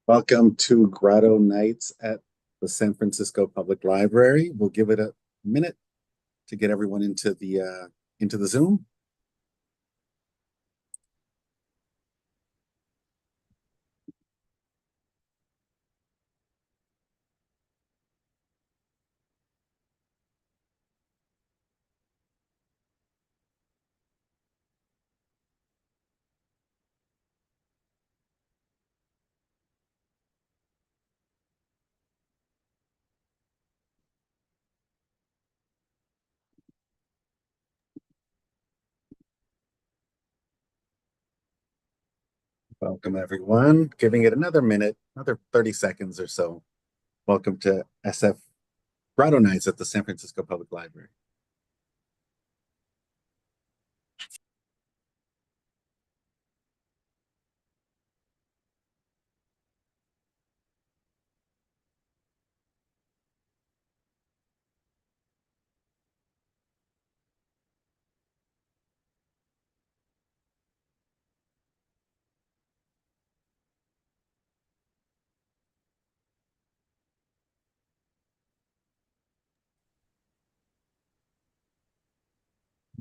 Welcome to Grotto Nights at the San Francisco Public Library. We'll give it a minute to get everyone into the Zoom. Welcome everyone. Giving it another minute, another 30 seconds or so. Welcome to SF Grotto Nights at the San Francisco Public Library.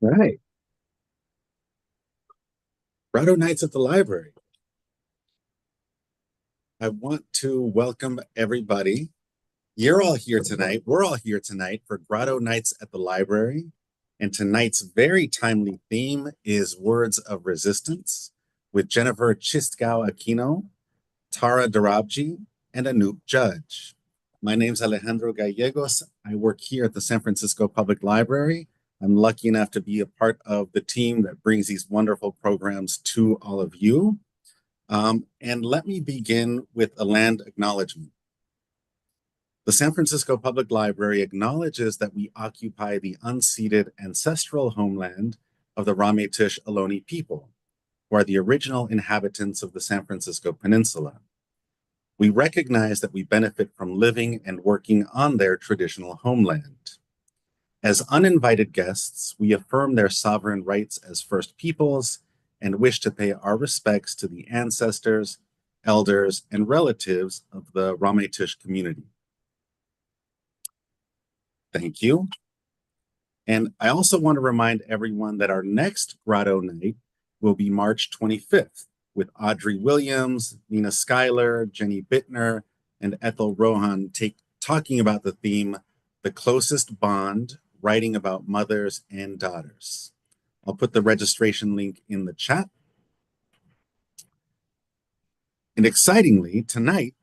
All right. Grotto Nights at the Library. I want to welcome everybody. You're all here tonight. We're all here tonight for Grotto Nights at the Library. And tonight's very timely theme is Words of Resistance with Jennifer Christgau Aquino, Tara Dorabji, and Anoop Judge. My name's Alejandro Gallegos. I work here at the San Francisco Public Library. I'm lucky enough to be a part of the team that brings these wonderful programs to all of you. And let me begin with a land acknowledgement. The San Francisco Public Library acknowledges that we occupy the unceded ancestral homeland of the Ramaytush Ohlone people, who are the original inhabitants of the San Francisco Peninsula. We recognize that we benefit from living and working on their traditional homeland. As uninvited guests, we affirm their sovereign rights as First Peoples and wish to pay our respects to the ancestors, elders, and relatives of the Ramaytush community. Thank you. And I also want to remind everyone that our next Grotto Night will be March 25th with Audrey Williams, Nina Schuyler, Jenny Bittner, and Ethel Rohan talking about the theme, The Closest Bond, writing about mothers and daughters. I'll put the registration link in the chat. And excitingly, tonight,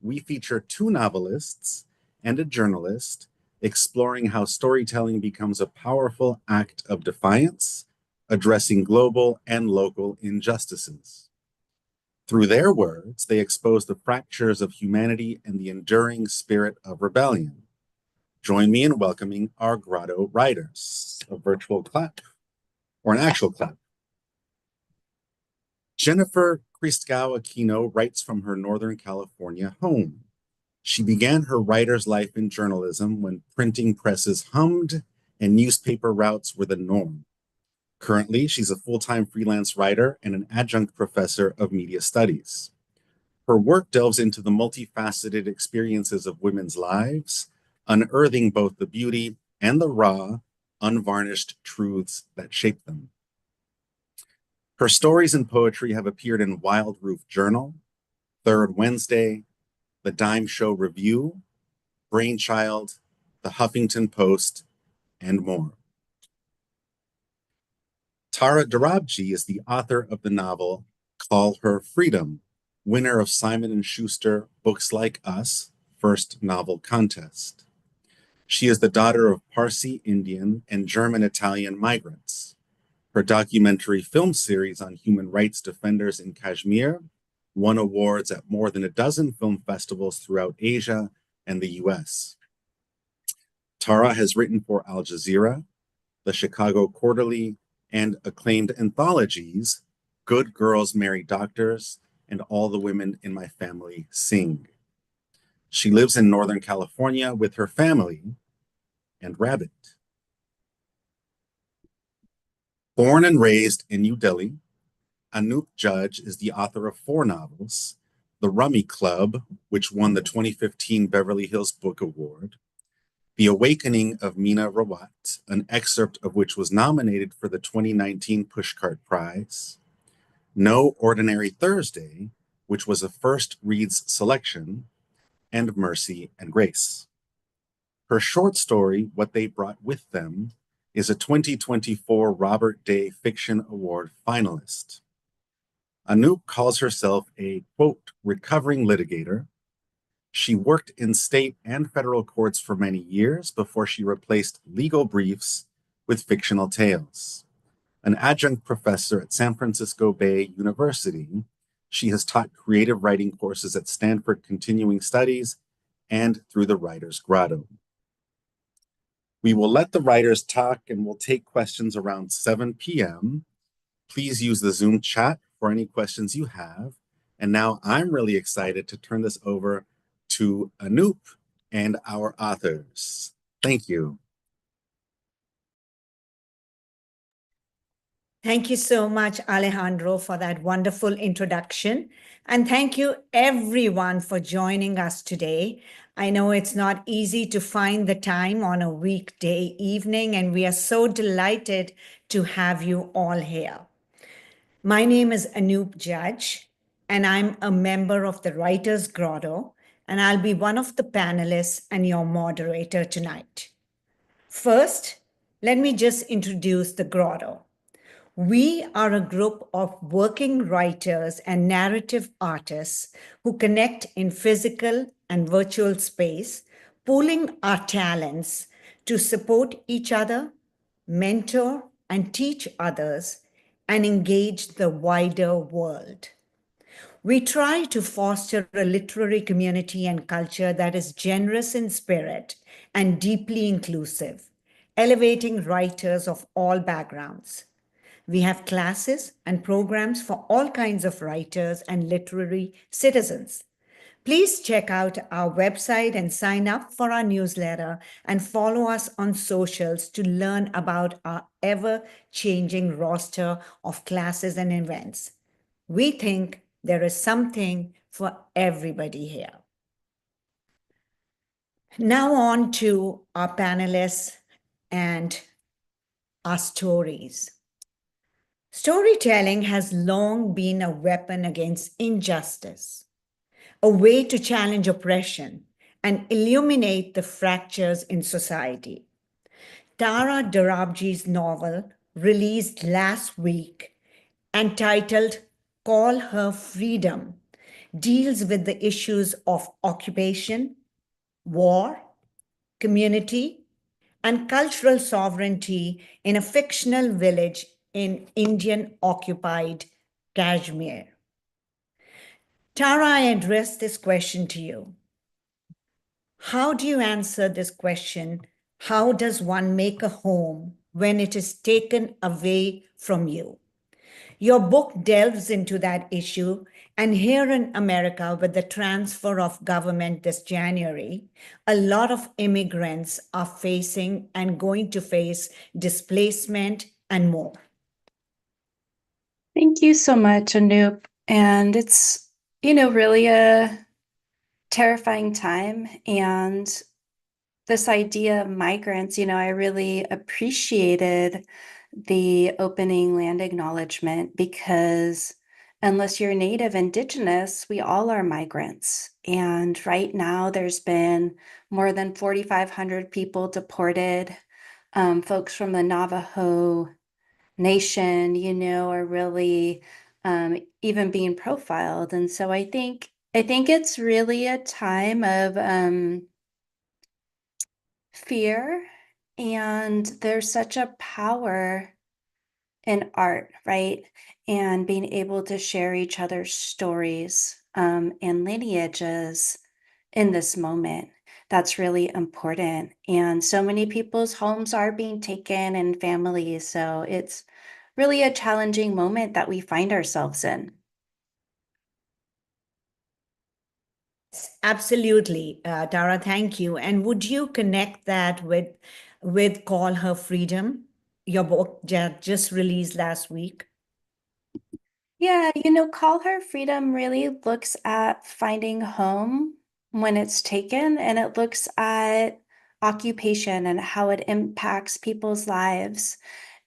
we feature two novelists and a journalist exploring how storytelling becomes a powerful act of defiance, addressing global and local injustices. Through their words, they expose the fractures of humanity and the enduring spirit of rebellion. Join me in welcoming our Grotto writers. A virtual clap, or an actual clap. Jennifer Christgau Aquino writes from her Northern California home. She began her writer's life in journalism when printing presses hummed and newspaper routes were the norm. Currently, she's a full-time freelance writer and an adjunct professor of media studies. Her work delves into the multifaceted experiences of women's lives, unearthing both the beauty and the raw, unvarnished truths that shape them. Her stories and poetry have appeared in Wild Roof Journal, Third Wednesday, The Dime Show Review, Brainchild, The Huffington Post, and more. Tara Dorabji is the author of the novel Call Her Freedom, winner of Simon & Schuster Books Like Us first novel contest. She is the daughter of Parsi Indian and German-Italian migrants. Her documentary film series on human rights defenders in Kashmir won awards at more than a dozen film festivals throughout Asia and the US. Tara has written for Al Jazeera, the Chicago Quarterly, and acclaimed anthologies Good Girls Marry Doctors and All the Women in My Family Sing. She lives in Northern California with her family and Rabbit. Born and raised in New Delhi, Anoop Judge is the author of 4 novels, The Rummy Club, which won the 2015 Beverly Hills Book Award, The Awakening of Mina Rawat, an excerpt of which was nominated for the 2019 Pushcart Prize, No Ordinary Thursday, which was a First Reads selection, and Mercy and Grace. Her short story, What They Brought With Them, is a 2024 Robert Day Fiction Award finalist. Anoop calls herself a, quote, recovering litigator. She worked in state and federal courts for many years before she replaced legal briefs with fictional tales. An adjunct professor at San Francisco Bay University, she has taught creative writing courses at Stanford Continuing Studies and through the Writer's Grotto. We will let the writers talk and we'll take questions around 7 p.m. Please use the Zoom chat for any questions you have. And now I'm really excited to turn this over to Anoop and our authors. Thank you. Thank you so much, Alejandro, for that wonderful introduction. And thank you, everyone, for joining us today. I know it's not easy to find the time on a weekday evening, and we are so delighted to have you all here. My name is Anoop Judge, and I'm a member of the Writer's Grotto, and I'll be one of the panelists and your moderator tonight. First, let me just introduce the Grotto. We are a group of working writers and narrative artists who connect in physical and virtual space, pooling our talents to support each other, mentor and teach others, and engage the wider world. We try to foster a literary community and culture that is generous in spirit and deeply inclusive, elevating writers of all backgrounds. We have classes and programs for all kinds of writers and literary citizens. Please check out our website and sign up for our newsletter and follow us on socials to learn about our ever-changing roster of classes and events. We think there is something for everybody here. Now on to our panelists and our stories. Storytelling has long been a weapon against injustice, a way to challenge oppression and illuminate the fractures in society. Tara Dorabji's novel, released last week and titled Call Her Freedom, deals with the issues of occupation, war, community, and cultural sovereignty in a fictional village in Indian-occupied Kashmir. Tara, I address this question to you. How do you answer this question? How does one make a home when it is taken away from you? Your book delves into that issue, and here in America, with the transfer of government this January, a lot of immigrants are facing and going to face displacement and more. Thank you so much, Anoop. And it's, really a terrifying time. And this idea of migrants, I really appreciated the opening land acknowledgement because unless you're Native Indigenous, we all are migrants. And right now there's been more than 4,500 people deported. Folks from the Navajo Nation, are really even being profiled. And so I think it's really a time of fear, and there's such a power in art, right? And being able to share each other's stories and lineages in this moment. That's really important. And so many people's homes are being taken and families. So it's really a challenging moment that we find ourselves in. Absolutely, Tara, thank you. And would you connect that with Call Her Freedom, your book just released last week? Yeah, Call Her Freedom really looks at finding home when it's taken, and it looks at occupation and how it impacts people's lives,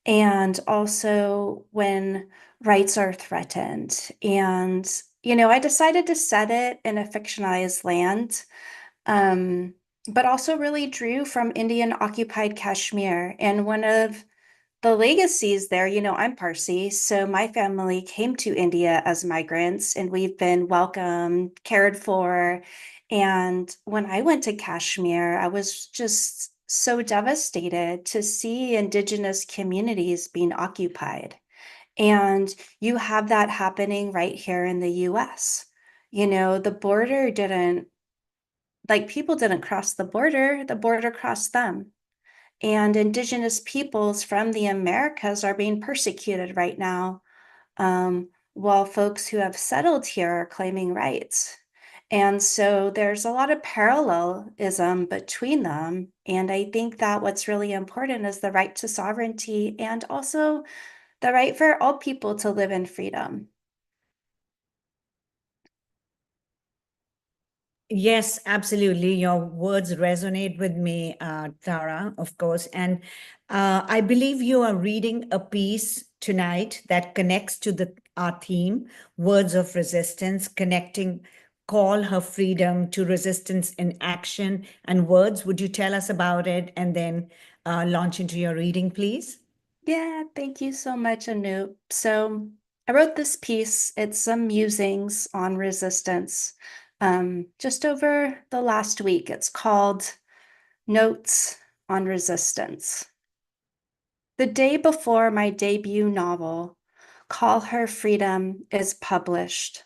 and also when rights are threatened. And, I decided to set it in a fictionalized land, um, but also really drew from Indian occupied Kashmir. And one of the legacies there, I'm Parsi, so my family came to India as migrants and we've been welcomed, cared for. And when I went to Kashmir, I was just so devastated to see indigenous communities being occupied. And you have that happening right here in the US. The border didn't, like, people didn't cross the border crossed them. And indigenous peoples from the Americas are being persecuted right now, while folks who have settled here are claiming rights. And so there's a lot of parallelism between them. And I think that what's really important is the right to sovereignty and also the right for all people to live in freedom. Yes, absolutely. Your words resonate with me, Tara, of course. And I believe you are reading a piece tonight that connects to our theme, Words of Resistance, connecting Call Her Freedom to Resistance in Action and Words. Would you tell us about it and then launch into your reading, please? Yeah, thank you so much, Anoop. So I wrote this piece. It's some musings on resistance just over the last week. It's called Notes on Resistance. The day before my debut novel, Call Her Freedom, is published,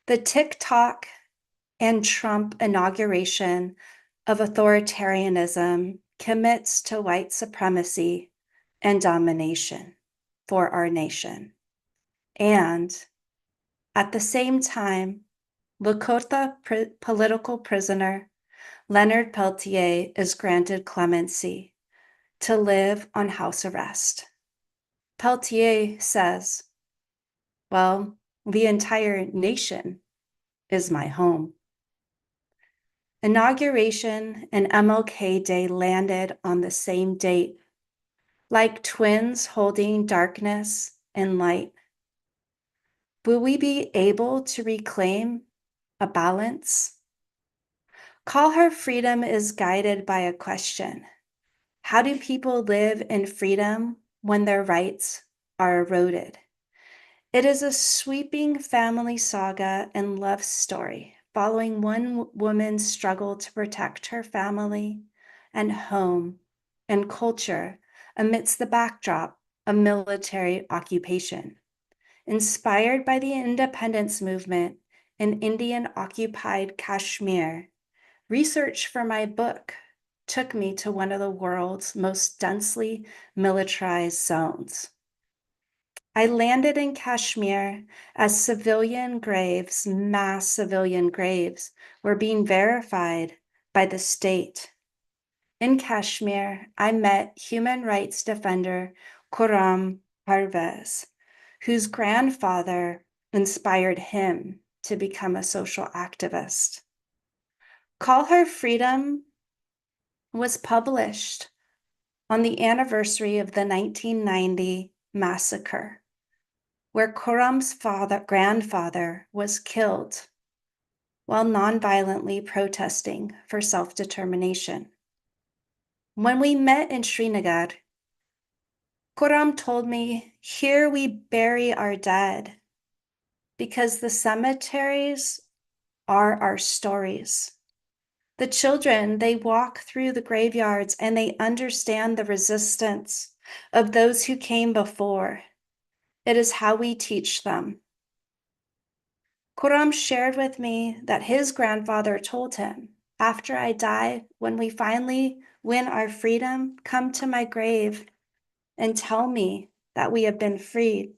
the TikTok and Trump inauguration of authoritarianism commits to white supremacy and domination for our nation. And at the same time, Lakota political prisoner Leonard Peltier is granted clemency to live on house arrest. Peltier says, well, the entire nation is my home. Inauguration and MLK Day landed on the same date, like twins holding darkness and light. Will we be able to reclaim a balance? Call Her Freedom is guided by a question. How do people live in freedom when their rights are eroded? It is a sweeping family saga and love story following one woman's struggle to protect her family and home and culture amidst the backdrop of military occupation. Inspired by the independence movement in Indian-occupied Kashmir, research for my book took me to one of the world's most densely militarized zones. I landed in Kashmir as mass civilian graves, were being verified by the state. In Kashmir, I met human rights defender Khurram Parvez, whose grandfather inspired him to become a social activist. Call Her Freedom was published on the anniversary of the 1990 massacre, where Khurram's grandfather was killed while nonviolently protesting for self-determination. When we met in Srinagar, Khurram told me, here we bury our dead because the cemeteries are our stories. The children, they walk through the graveyards and they understand the resistance of those who came before. It is how we teach them. Khurram shared with me that his grandfather told him, after I die, when we finally win our freedom, come to my grave and tell me that we have been freed.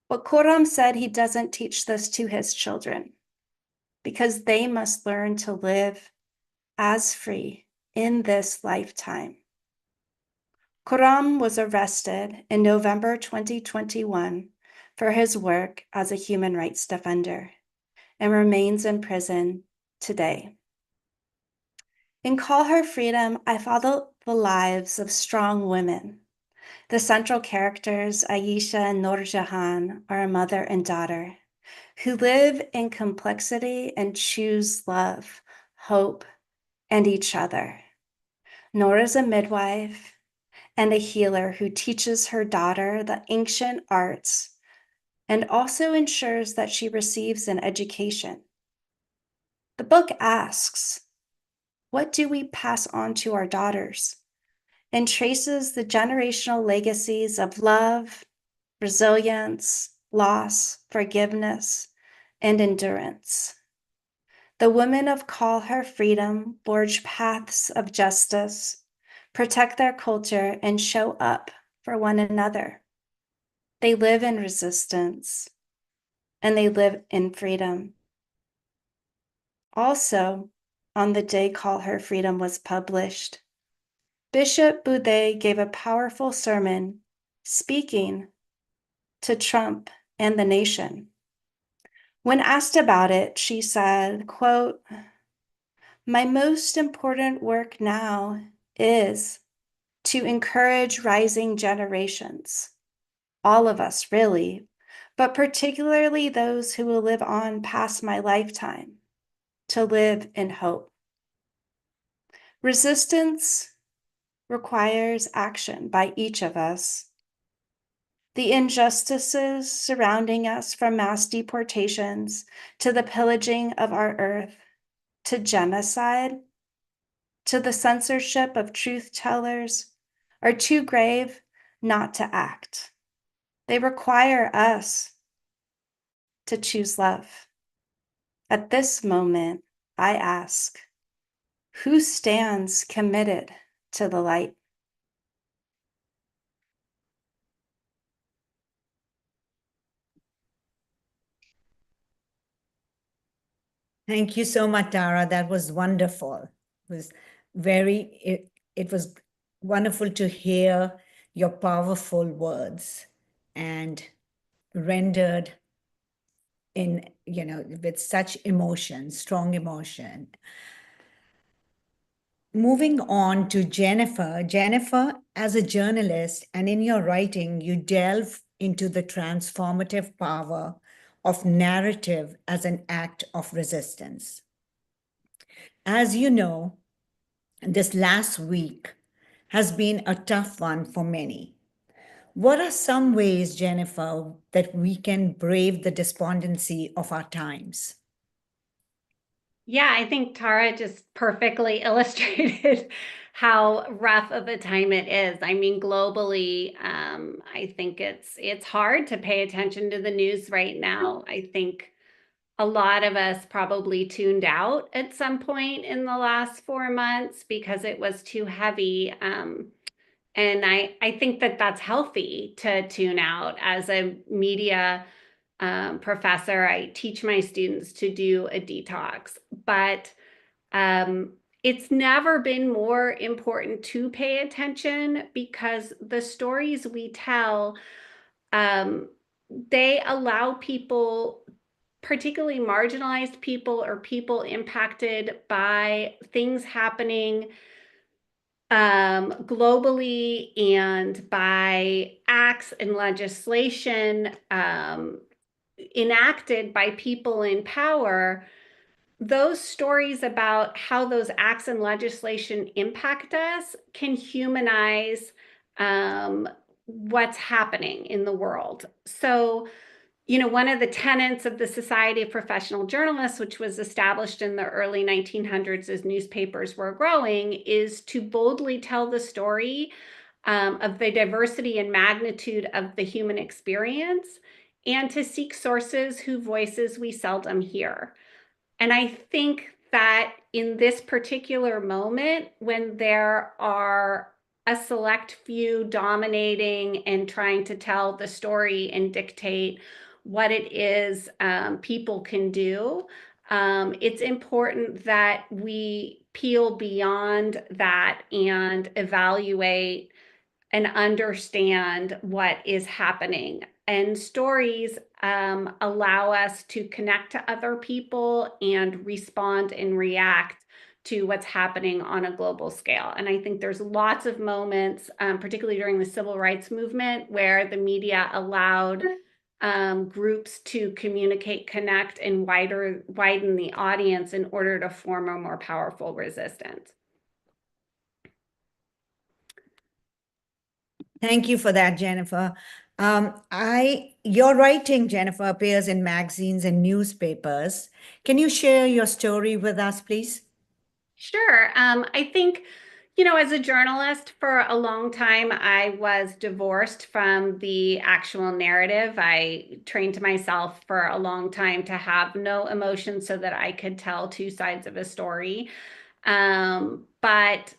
But Khurram said he doesn't teach this to his children because they must learn to live as free in this lifetime. Khurram was arrested in November 2021 for his work as a human rights defender and remains in prison today. In Call Her Freedom, I follow the lives of strong women. The central characters, Aisha and Noor Jahan, are a mother and daughter who live in complexity and choose love, hope, and each other. Noor is a midwife and a healer who teaches her daughter the ancient arts and also ensures that she receives an education. The book asks, what do we pass on to our daughters? And traces the generational legacies of love, resilience, loss, forgiveness, and endurance. The women of Call Her Freedom forge paths of justice, protect their culture, and show up for one another. They live in resistance, and they live in freedom. Also, on the day Call Her Freedom was published, Bishop Boudet gave a powerful sermon speaking to Trump and the nation. When asked about it, she said, quote, "My most important work now is to encourage rising generations, all of us really, but particularly those who will live on past my lifetime, to live in hope." Resistance requires action by each of us. The injustices surrounding us, from mass deportations to the pillaging of our earth, to genocide, to the censorship of truth tellers, are too grave not to act. They require us to choose love. At this moment, I ask, who stands committed to the light? Thank you so much, Tara. That was wonderful. It was it was wonderful to hear your powerful words and rendered in, with such emotion, strong emotion. Moving on to Jennifer. Jennifer, as a journalist and in your writing, you delve into the transformative power of narrative as an act of resistance. As you know, this last week has been a tough one for many. What are some ways, Jennifer, that we can brave the despondency of our times? Yeah, I think Tara just perfectly illustrated how rough of a time it is. I mean, globally, I think it's hard to pay attention to the news right now. I think a lot of us probably tuned out at some point in the last 4 months because it was too heavy. And I think that that's healthy to tune out. As a media professor, I teach my students to do a detox, but it's never been more important to pay attention because the stories we tell, they allow people, particularly marginalized people or people impacted by things happening globally and by acts and legislation enacted by people in power. Those stories about how those acts and legislation impact us can humanize what's happening in the world. So, one of the tenets of the Society of Professional Journalists, which was established in the early 1900s as newspapers were growing, is to boldly tell the story of the diversity and magnitude of the human experience, and to seek sources whose voices we seldom hear. And I think that in this particular moment, when there are a select few dominating and trying to tell the story and dictate what it is people can do, it's important that we peel beyond that and evaluate and understand what is happening. And stories allow us to connect to other people and respond and react to what's happening on a global scale. And I think there's lots of moments, particularly during the civil rights movement, where the media allowed groups to communicate, connect, and widen the audience in order to form a more powerful resistance. Thank you for that, Jennifer. Your writing, Jennifer, appears in magazines and newspapers. Can you share your story with us, please? Sure. I think, as a journalist for a long time, I was divorced from the actual narrative. I trained myself for a long time to have no emotion so that I could tell two sides of a story. But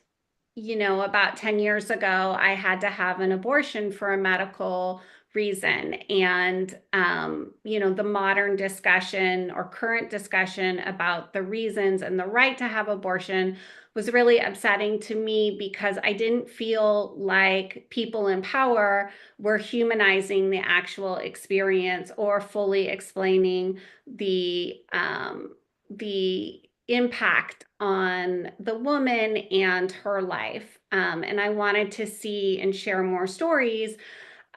about 10 years ago, I had to have an abortion for a medical reason. And, the modern discussion or current discussion about the reasons and the right to have abortion was really upsetting to me because I didn't feel like people in power were humanizing the actual experience or fully explaining the impact on the woman and her life. And I wanted to see and share more stories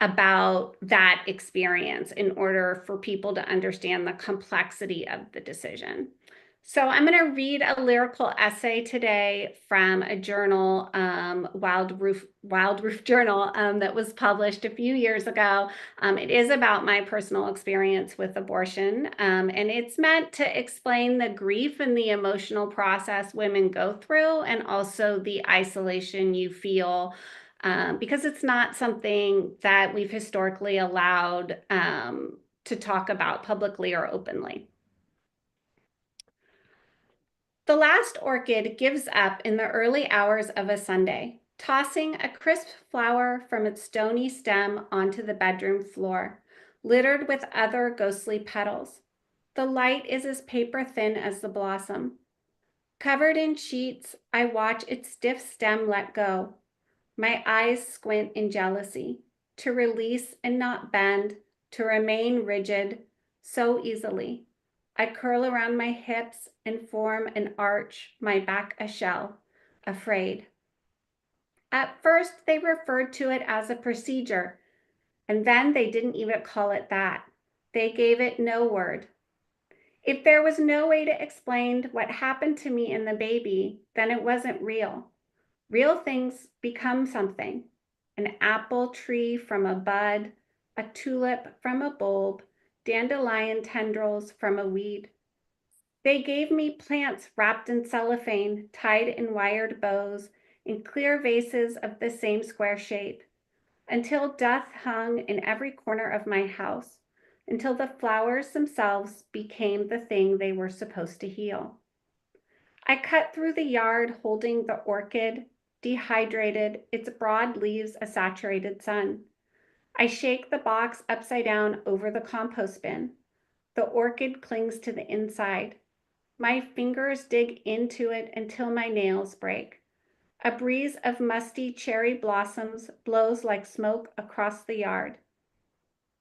about that experience in order for people to understand the complexity of the decision. So I'm going to read a lyrical essay today from a journal, Wild Roof Journal, that was published a few years ago. It is about my personal experience with abortion, and it's meant to explain the grief and the emotional process women go through, and also the isolation you feel because it's not something that we've historically allowed to talk about publicly or openly. The last orchid gives up in the early hours of a Sunday, tossing a crisp flower from its stony stem onto the bedroom floor, littered with other ghostly petals. The light is as paper thin as the blossom. Covered in sheets, I watch its stiff stem let go. My eyes squint in jealousy, to release and not bend, to remain rigid so easily. I curl around my hips and form an arch, my back a shell, afraid. At first, they referred to it as a procedure, and then they didn't even call it that. They gave it no word. If there was no way to explain what happened to me and the baby, then it wasn't real. Real things become something. An apple tree from a bud, a tulip from a bulb, dandelion tendrils from a weed. They gave me plants wrapped in cellophane, tied in wired bows, in clear vases of the same square shape, until death hung in every corner of my house, until the flowers themselves became the thing they were supposed to heal. I cut through the yard holding the orchid, dehydrated, its broad leaves a saturated sun. I shake the box upside down over the compost bin. The orchid clings to the inside. My fingers dig into it until my nails break. A breeze of musty cherry blossoms blows like smoke across the yard.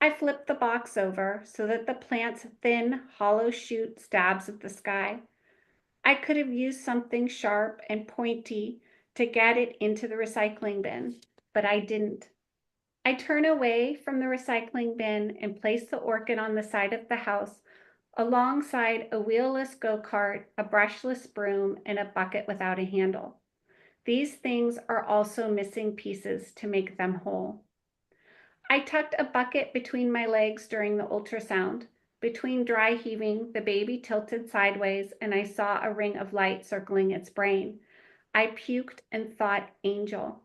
I flip the box over so that the plant's thin, hollow shoot stabs at the sky. I could have used something sharp and pointy to get it into the recycling bin, but I didn't. I turn away from the recycling bin and place the orchid on the side of the house alongside a wheelless go-kart, a brushless broom, and a bucket without a handle. These things are also missing pieces to make them whole. I tucked a bucket between my legs during the ultrasound. Between dry heaving, the baby tilted sideways, and I saw a ring of light circling its brain. I puked and thought angel.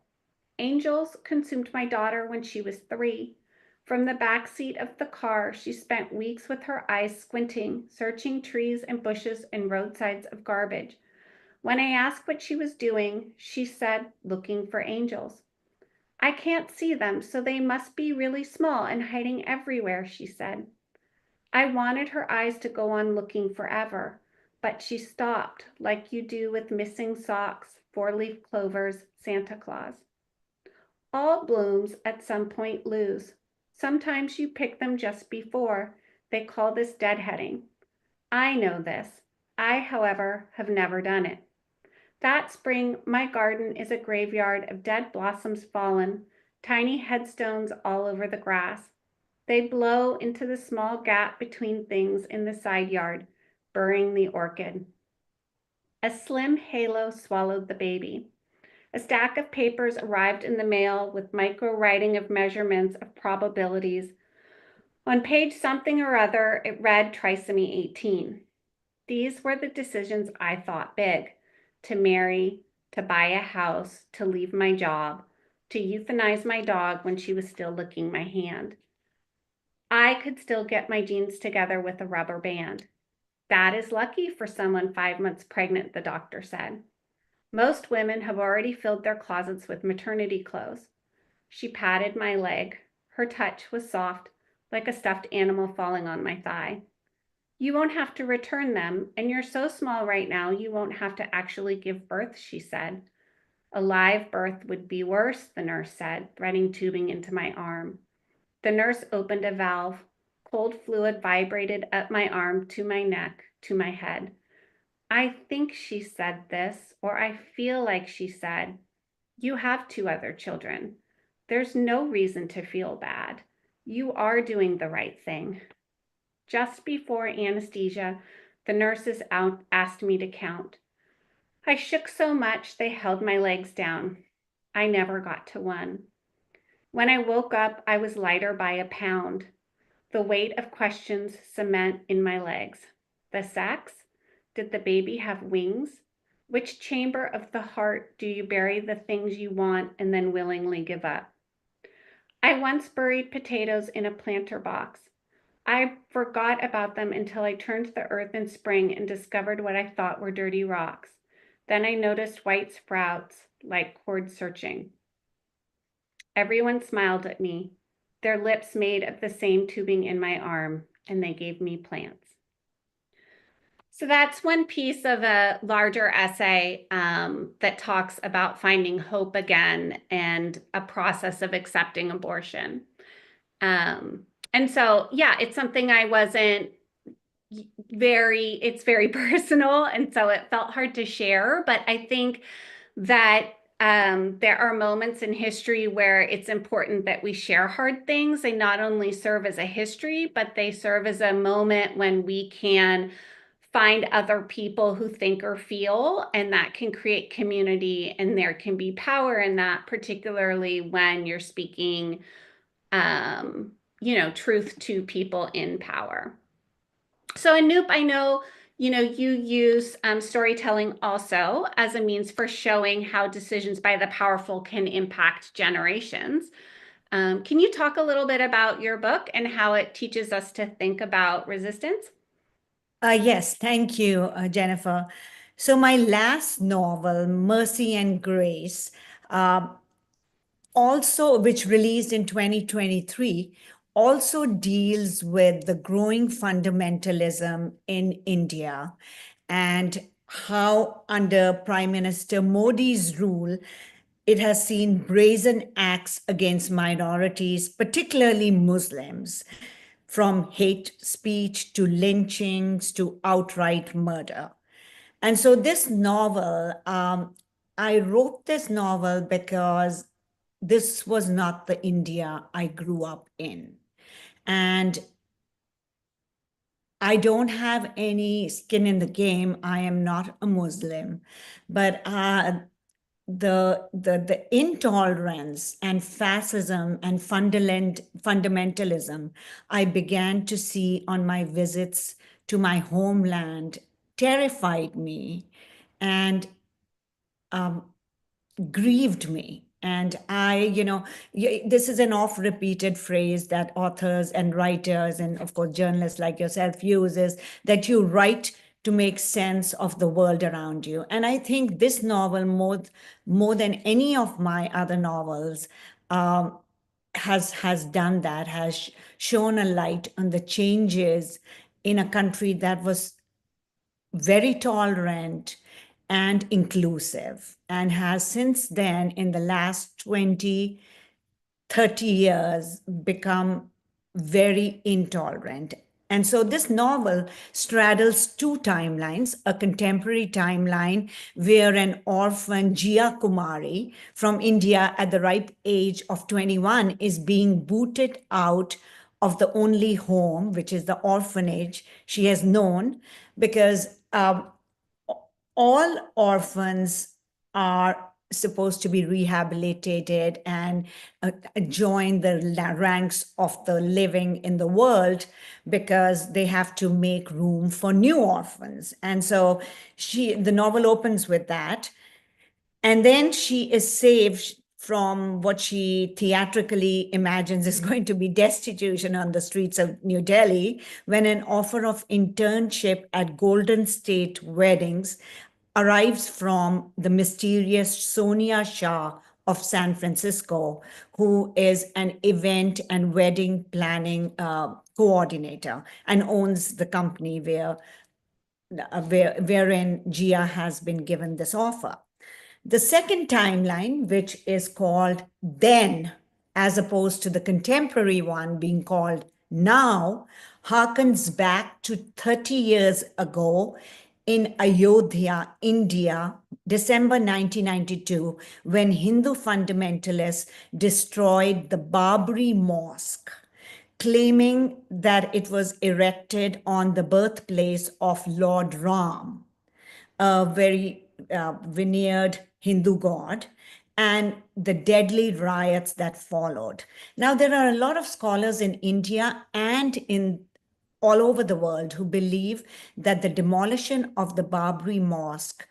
Angels consumed my daughter when she was 3. From the back seat of the car, she spent weeks with her eyes squinting, searching trees and bushes and roadsides of garbage. When I asked what she was doing, she said, looking for angels. I can't see them, so they must be really small and hiding everywhere, she said. I wanted her eyes to go on looking forever, but she stopped, like you do with missing socks, 4-leaf clovers, Santa Claus. All blooms at some point lose. Sometimes you pick them just before. They call this deadheading. I know this. I, however, have never done it. That spring, my garden is a graveyard of dead blossoms fallen, tiny headstones all over the grass. They blow into the small gap between things in the side yard, burying the orchid. A slim halo swallowed the baby. A stack of papers arrived in the mail with micro writing of measurements of probabilities. On page something or other, it read trisomy 18. These were the decisions I thought big: to marry, to buy a house, to leave my job, to euthanize my dog when she was still licking my hand. I could still get my jeans together with a rubber band. That is lucky for someone 5 months pregnant, the doctor said. Most women have already filled their closets with maternity clothes. She patted my leg. Her touch was soft, like a stuffed animal falling on my thigh. You won't have to return them, and you're so small right now you won't have to actually give birth, she said. A live birth would be worse, the nurse said, threading tubing into my arm. The nurse opened a valve. Cold fluid vibrated up my arm to my neck, to my head. I think she said this, or I feel like she said, "You have 2 other children. There's no reason to feel bad. You are doing the right thing." Just before anesthesia, the nurses asked me to count. I shook so much they held my legs down. I never got to 1. When I woke up, I was lighter by a pound. The weight of questions cement in my legs. The sex? Did the baby have wings? Which chamber of the heart do you bury the things you want and then willingly give up? I once buried potatoes in a planter box. I forgot about them until I turned to the earth in spring and discovered what I thought were dirty rocks. Then I noticed white sprouts, like cord searching. Everyone smiled at me, their lips made of the same tubing in my arm, and they gave me plants. So that's one piece of a larger essay that talks about finding hope again and a process of accepting abortion. And so, yeah, it's something I wasn't it's very personal, and so it felt hard to share, but I think that there are moments in history where it's important that we share hard things. They not only serve as a history, but they serve as a moment when we can find other people who think or feel, and that can create community, and there can be power in that, particularly when you're speaking truth to people in power. So Anoop, I know you use storytelling also as a means for showing how decisions by the powerful can impact generations. Can you talk a little bit about your book and how it teaches us to think about resistance? Yes, thank you, Jennifer. So my last novel, Mercy and Grace, also which released in 2023, also deals with the growing fundamentalism in India and how under Prime Minister Modi's rule, it has seen brazen acts against minorities, particularly Muslims, from hate speech to lynchings to outright murder. And so this novel, I wrote this novel because this was not the India I grew up in. And I don't have any skin in the game. I am not a Muslim, but the intolerance and fascism and fundamentalism I began to see on my visits to my homeland terrified me and grieved me. And this is an oft repeated phrase that authors and writers and of course journalists like yourself use, is that you write to make sense of the world around you. And I think this novel, more than any of my other novels, has done that, has shown a light on the changes in a country that was very tolerant and inclusive, and has since then, in the last 20 30 years become very intolerant. And so this novel straddles two timelines, a contemporary timeline where an orphan Jia Kumari from India at the ripe age of 21 is being booted out of the only home, which is the orphanage she has known, because all orphans are supposed to be rehabilitated and join the ranks of the living in the world, because they have to make room for new orphans. And so the novel opens with that. And then she is saved from what she theatrically imagines is going to be destitution on the streets of New Delhi when an offer of internship at Golden State Weddings arrives from the mysterious Sonia Shah of San Francisco, who is an event and wedding planning coordinator and owns the company wherein Jia has been given this offer. The second timeline, which is called then, as opposed to the contemporary one being called now, harkens back to 30 years ago in Ayodhya, India, December 1992, when Hindu fundamentalists destroyed the Babri Mosque, claiming that it was erected on the birthplace of Lord Ram, a very veneered Hindu god, and the deadly riots that followed. Now, there are a lot of scholars in India and in all over the world who believe that the demolition of the Babri Mosque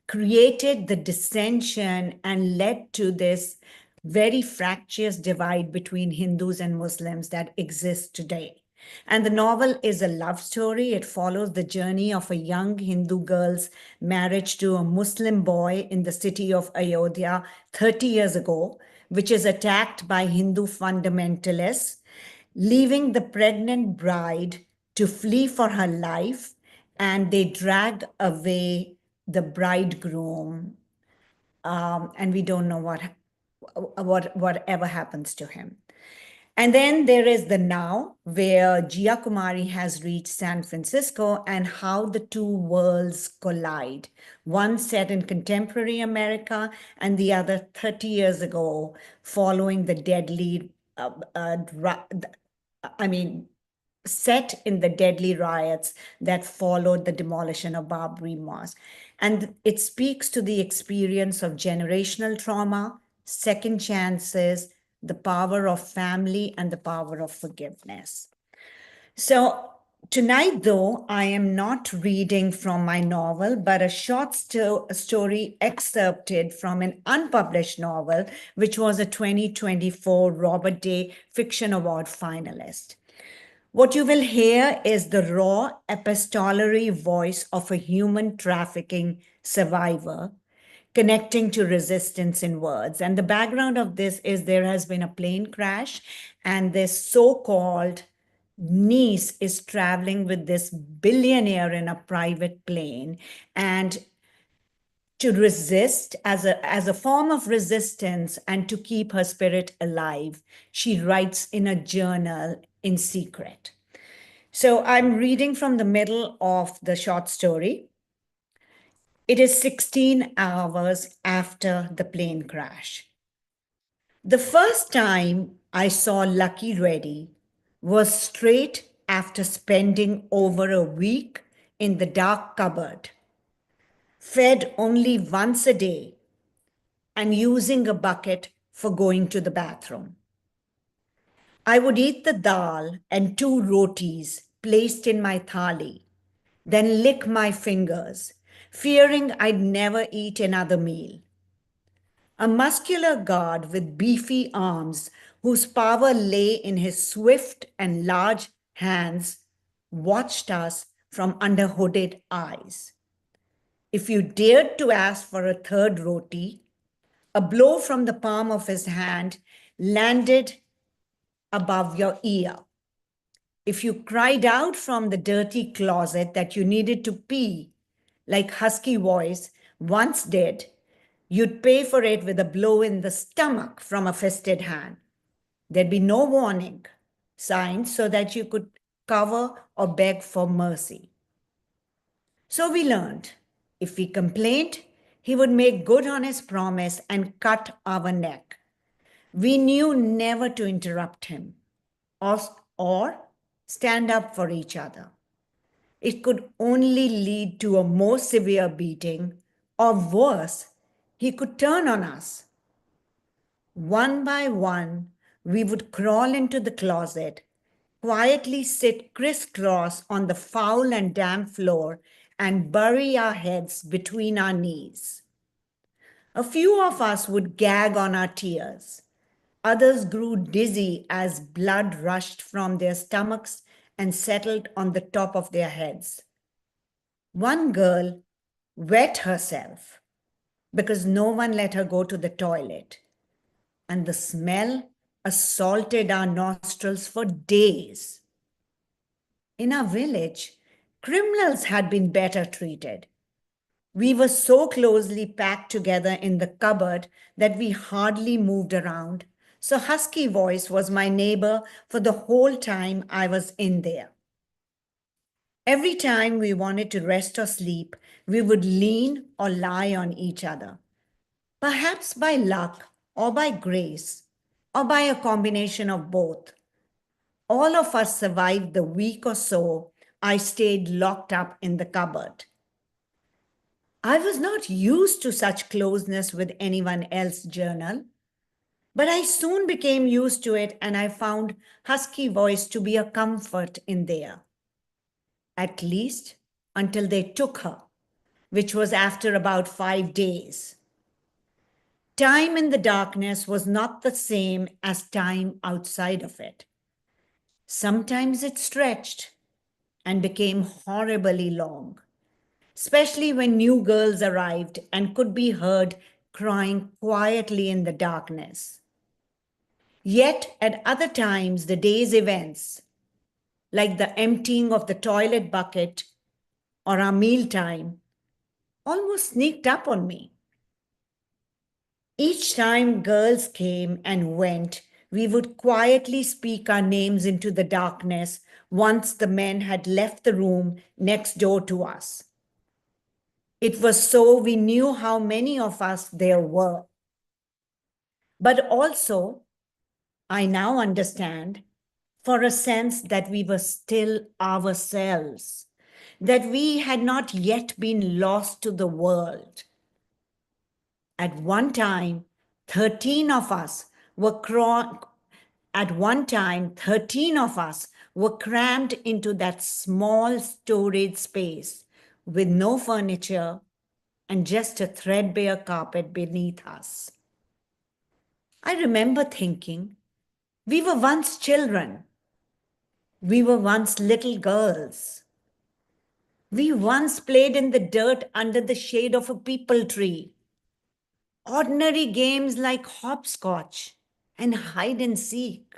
created the dissension and led to this very fractious divide between Hindus and Muslims that exists today. And the novel is a love story. It follows the journey of a young Hindu girl's marriage to a Muslim boy in the city of Ayodhya 30 years ago, which is attacked by Hindu fundamentalists, leaving the pregnant bride to flee for her life, and they drag away the bridegroom, and we don't know whatever happens to him. And then there is the now, where Jia Kumari has reached San Francisco and how the two worlds collide. One set in contemporary America and the other 30 years ago, following the deadly, set in the deadly riots that followed the demolition of Babri Mosque. And it speaks to the experience of generational trauma, second chances, the power of family, and the power of forgiveness. So tonight, though, I am not reading from my novel, but a short story excerpted from an unpublished novel, which was a 2024 Robert Day Fiction Award finalist. What you will hear is the raw epistolary voice of a human trafficking survivor connecting to resistance in words. And the background of this is there has been a plane crash, and this so-called niece is traveling with this billionaire in a private plane, and to resist as a form of resistance and to keep her spirit alive, she writes in a journal in secret. So I'm reading from the middle of the short story. It is 16 hours after the plane crash. The first time I saw Lucky Reddy was straight after spending over a week in the dark cupboard, fed only once a day, and using a bucket for going to the bathroom. I would eat the dal and 2 rotis placed in my thali, then lick my fingers, fearing I'd never eat another meal. A muscular guard with beefy arms, whose power lay in his swift and large hands, watched us from under hooded eyes. If you dared to ask for a third roti, a blow from the palm of his hand landed above your ear. If you cried out from the dirty closet that you needed to pee, like husky voice once did, you'd pay for it with a blow in the stomach from a fisted hand. There'd be no warning signs so that you could cover or beg for mercy. So we learned if we complained, he would make good on his promise and cut our neck. We knew never to interrupt him or, or stand up for each other. It could only lead to a more severe beating, or worse, he could turn on us. One by one, we would crawl into the closet, quietly sit crisscross on the foul and damp floor, and bury our heads between our knees. A few of us would gag on our tears. Others grew dizzy as blood rushed from their stomachs and settled on the top of their heads. One girl wet herself because no one let her go to the toilet, and the smell assaulted our nostrils for days. In our village, criminals had been better treated. We were so closely packed together in the cupboard that we hardly moved around, so Husky Voice was my neighbor for the whole time I was in there. Every time we wanted to rest or sleep, we would lean or lie on each other. Perhaps by luck or by grace or by a combination of both. All of us survived the week or so I stayed locked up in the cupboard. I was not used to such closeness with anyone else's journal, but I soon became used to it and I found Husky Voice to be a comfort in there. At least until they took her, which was after about 5 days. Time in the darkness was not the same as time outside of it. Sometimes it stretched and became horribly long, especially when new girls arrived and could be heard crying quietly in the darkness. Yet at other times, the day's events, like the emptying of the toilet bucket or our mealtime, almost sneaked up on me. Each time girls came and went, we would quietly speak our names into the darkness once the men had left the room next door to us. It was so we knew how many of us there were. But also, I now understand, for a sense that we were still ourselves, that we had not yet been lost to the world. At one time, 13 of us were crammed into that small storage space with no furniture and just a threadbare carpet beneath us. I remember thinking, we were once children. We were once little girls. We once played in the dirt under the shade of a peepal tree. Ordinary games like hopscotch and hide and seek.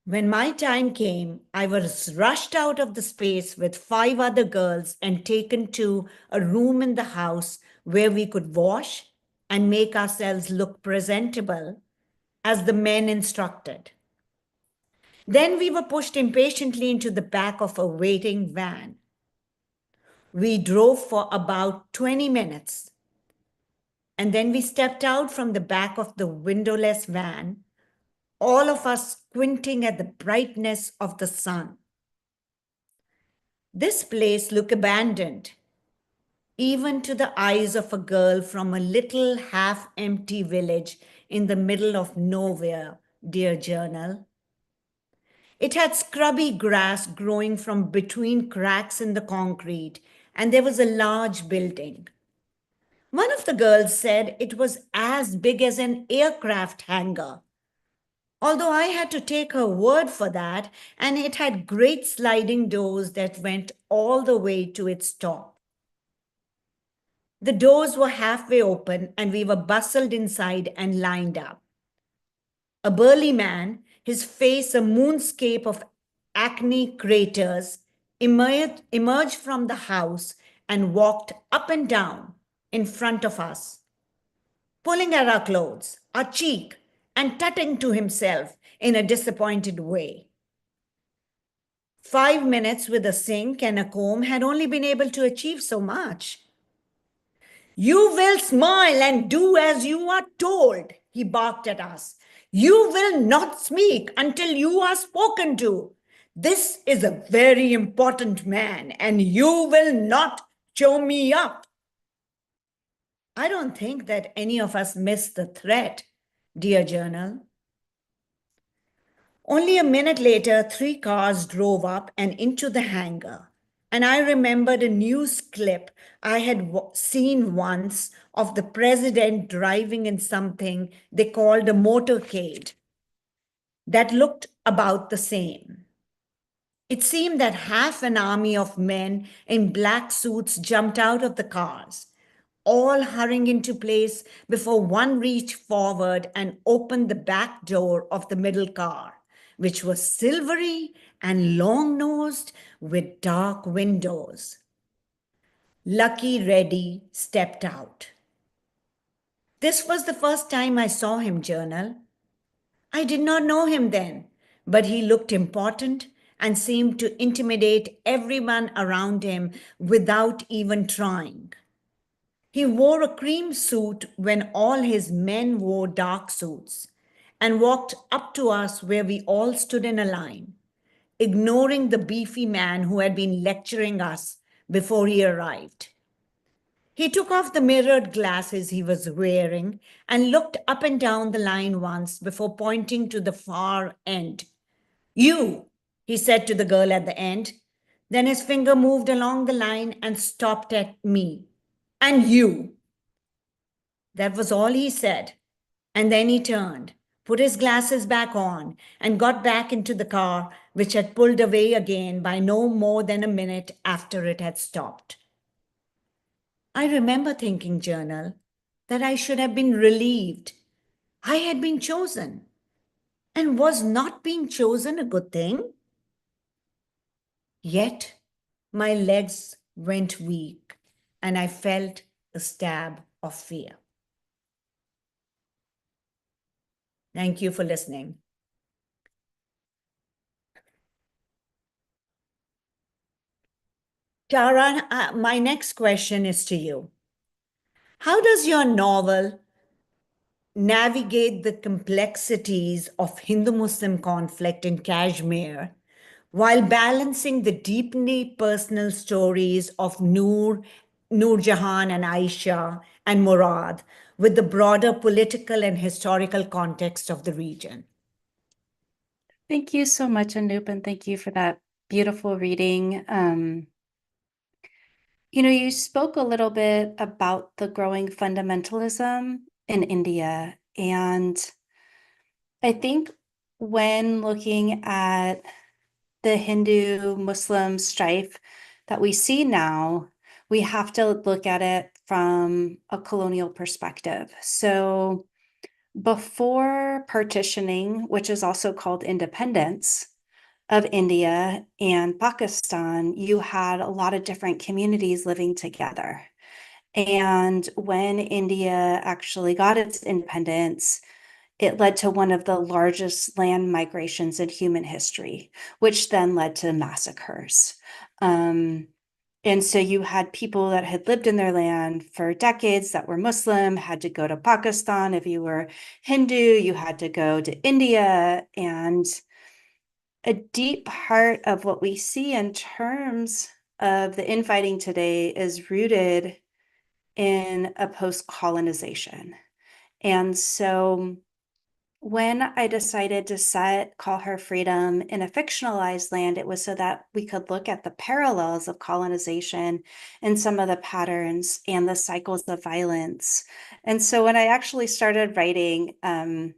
When my time came, I was rushed out of the space with 5 other girls and taken to a room in the house where we could wash and make ourselves look presentable as the men instructed. Then we were pushed impatiently into the back of a waiting van. We drove for about 20 minutes. And then we stepped out from the back of the windowless van, all of us squinting at the brightness of the sun. This place looked abandoned, even to the eyes of a girl from a little half-empty village in the middle of nowhere, dear journal. It had scrubby grass growing from between cracks in the concrete, and there was a large building. One of the girls said it was as big as an aircraft hangar, although I had to take her word for that, and it had great sliding doors that went all the way to its top. The doors were halfway open, and we were bustled inside and lined up. A burly man, his face a moonscape of acne craters, emerged from the house and walked up and down in front of us, pulling at our clothes, our cheek, and tutting to himself in a disappointed way. 5 minutes with a sink and a comb had only been able to achieve so much. You will smile and do as you are told, he barked at us. You will not speak until you are spoken to. This is a very important man, and you will not show me up. I don't think that any of us missed the threat, dear journal. Only a minute later, 3 cars drove up and into the hangar. And I remembered a news clip I had seen once of the president driving in something they called a motorcade that looked about the same. It seemed that half an army of men in black suits jumped out of the cars, all hurrying into place before one reached forward and opened the back door of the middle car, which was silvery and long-nosed with dark windows. Lucky Reddy stepped out. This was the first time I saw him, journal. I did not know him then, but he looked important and seemed to intimidate everyone around him without even trying. He wore a cream suit when all his men wore dark suits and walked up to us where we all stood in a line, ignoring the beefy man who had been lecturing us before he arrived. He took off the mirrored glasses he was wearing and looked up and down the line once before pointing to the far end. You, he said to the girl at the end. Then his finger moved along the line and stopped at me. And you. That was all he said. And then he turned, put his glasses back on, and got back into the car, which had pulled away again by no more than a minute after it had stopped. I remember thinking, journal, that I should have been relieved. I had been chosen. And was not being chosen a good thing? Yet my legs went weak, and I felt a stab of fear. Thank you for listening. Tara, my next question is to you. How does your novel navigate the complexities of Hindu-Muslim conflict in Kashmir while balancing the deeply personal stories of Noor Jahan and Aisha and Murad with the broader political and historical context of the region? Thank you so much, Anoop, and thank you for that beautiful reading. You spoke a little bit about the growing fundamentalism in India, and I think when looking at the Hindu-Muslim strife that we see now, we have to look at it from a colonial perspective. So before partitioning, which is also called independence of India and Pakistan, you had a lot of different communities living together. And when India actually got its independence, it led to one of the largest land migrations in human history, which then led to massacres. And so you had people that had lived in their land for decades that were Muslim, had to go to Pakistan. If you were Hindu, you had to go to India. And a deep part of what we see in terms of the infighting today is rooted in a post-colonization. And so when I decided to Call Her Freedom in a fictionalized land, it was so that we could look at the parallels of colonization and some of the patterns and the cycles of violence. And so when I actually started writing, I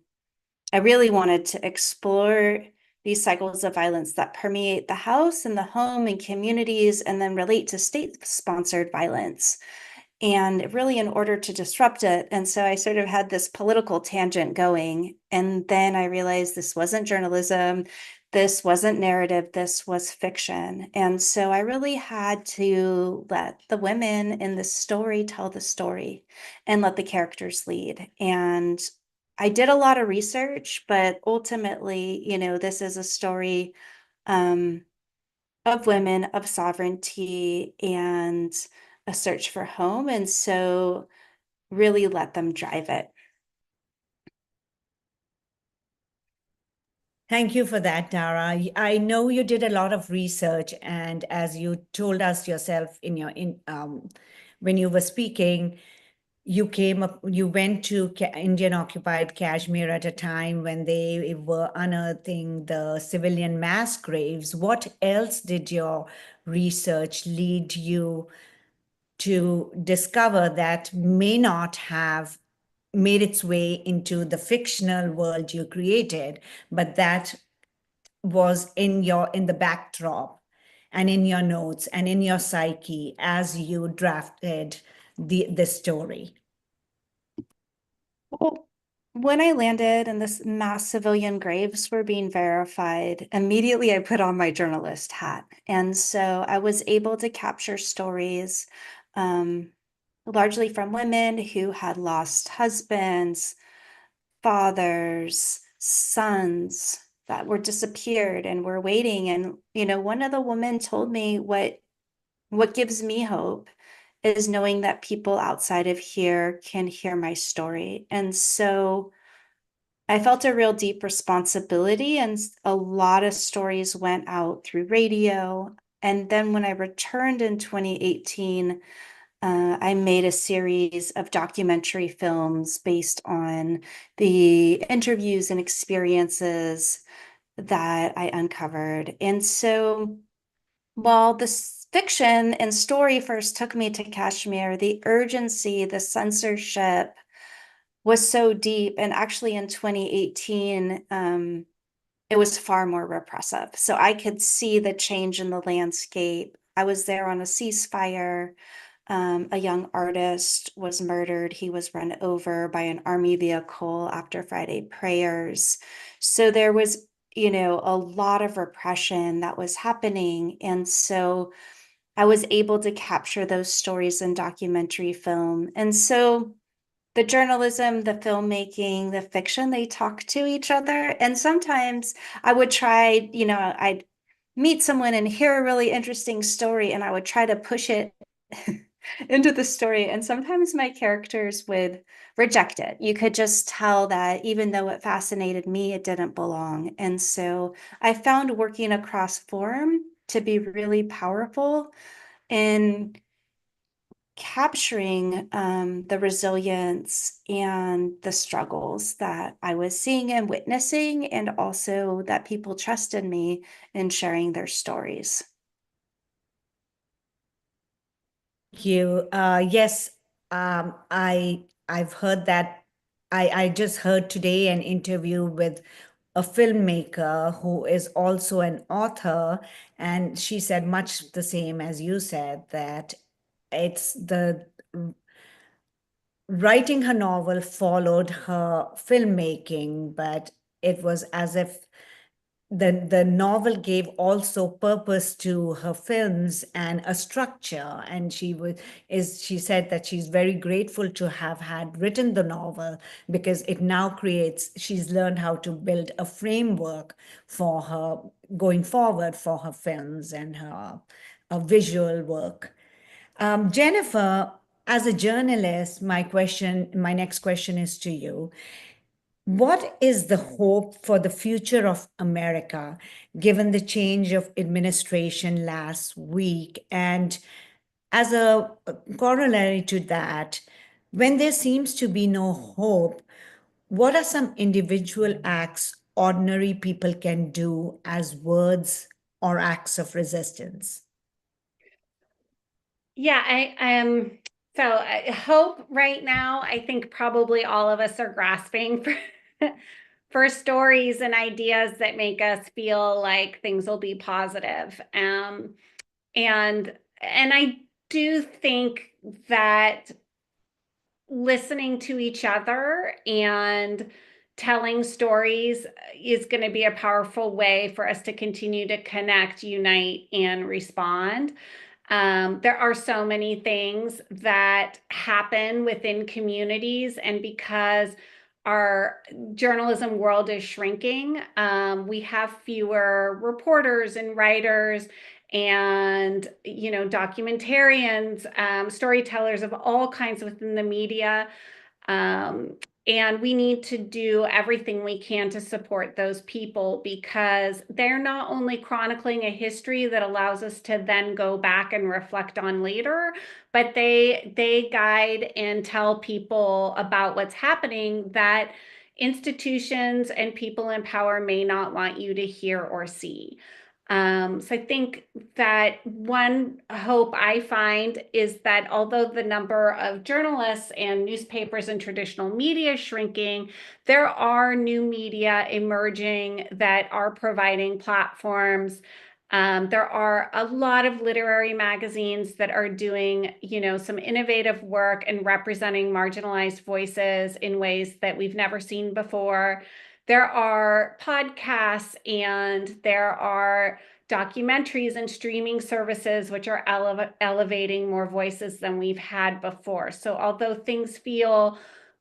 really wanted to explore these cycles of violence that permeate the house and the home and communities and then relate to state-sponsored violence. And really in order to disrupt it. And so I sort of had this political tangent going. And then I realized this wasn't journalism. This wasn't narrative. This was fiction. And so I really had to let the women in the story tell the story and let the characters lead. And I did a lot of research, but ultimately, this is a story of women, of sovereignty, and a search for home. And so really let them drive it. Thank you for that, Tara. I know you did a lot of research, and as you told us yourself when you were speaking, you went to Indian occupied Kashmir at a time when they were unearthing the civilian mass graves. What else did your research lead you to discover that may not have made its way into the fictional world you created, but that was in the backdrop and in your notes and in your psyche as you drafted the story? Well, when I landed and this mass civilian graves were being verified, immediately I put on my journalist hat. And so I was able to capture stories, um, largely from women who had lost husbands, fathers, sons that were disappeared and were waiting. And, one of the women told me what gives me hope is knowing that people outside of here can hear my story. And so I felt a real deep responsibility, and a lot of stories went out through radio. And then when I returned in 2018, I made a series of documentary films based on the interviews and experiences that I uncovered. And so while the fiction and story first took me to Kashmir, the urgency, the censorship was so deep. And actually in 2018, it was far more repressive. So I could see the change in the landscape. I was there on a ceasefire. A young artist was murdered. He was run over by an army vehicle after Friday prayers. So there was, a lot of repression that was happening. And so I was able to capture those stories in documentary film. And so the journalism, the filmmaking, the fiction, they talk to each other. And sometimes I would try, I'd meet someone and hear a really interesting story, and I would try to push it into the story. And sometimes my characters would reject it. You could just tell that even though it fascinated me, it didn't belong. And so I found working across form to be really powerful in capturing the resilience and the struggles that I was seeing and witnessing, and also that people trusted me in sharing their stories. Thank you. Yes, I've heard that. I just heard today an interview with a filmmaker who is also an author, and she said much the same as you said, that it's the writing her novel followed her filmmaking, but it was as if the novel gave also purpose to her films and a structure. And she said that she's very grateful to have had written the novel, because it now she's learned how to build a framework for her going forward for her films and her visual work. Jennifer, as a journalist, my next question is to you. What is the hope for the future of America, given the change of administration last week? And as a corollary to that, when there seems to be no hope, what are some individual acts ordinary people can do as words or acts of resistance? Yeah, I hope right now, I think probably all of us are grasping for for stories and ideas that make us feel like things will be positive. And I do think that listening to each other and telling stories is going to be a powerful way for us to continue to connect, unite, and respond. There are so many things that happen within communities, and because our journalism world is shrinking. We have fewer reporters and writers and, documentarians, storytellers of all kinds within the media. And we need to do everything we can to support those people, because they're not only chronicling a history that allows us to then go back and reflect on later, but they guide and tell people about what's happening that institutions and people in power may not want you to hear or see. So I think that one hope I find is that although the number of journalists and newspapers and traditional media is shrinking, there are new media emerging that are providing platforms. There are a lot of literary magazines that are doing, some innovative work and representing marginalized voices in ways that we've never seen before. There are podcasts and there are documentaries and streaming services which are elevating more voices than we've had before. So although things feel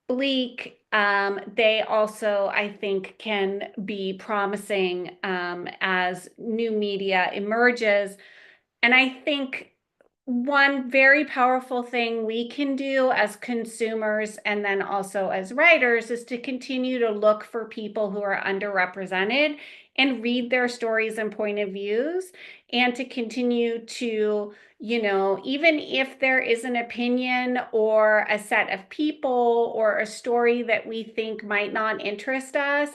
bleak, they also, I think, can be promising as new media emerges. And I think one very powerful thing we can do as consumers and then also as writers is to continue to look for people who are underrepresented and read their stories and point of views, and to continue to, even if there is an opinion or a set of people or a story that we think might not interest us,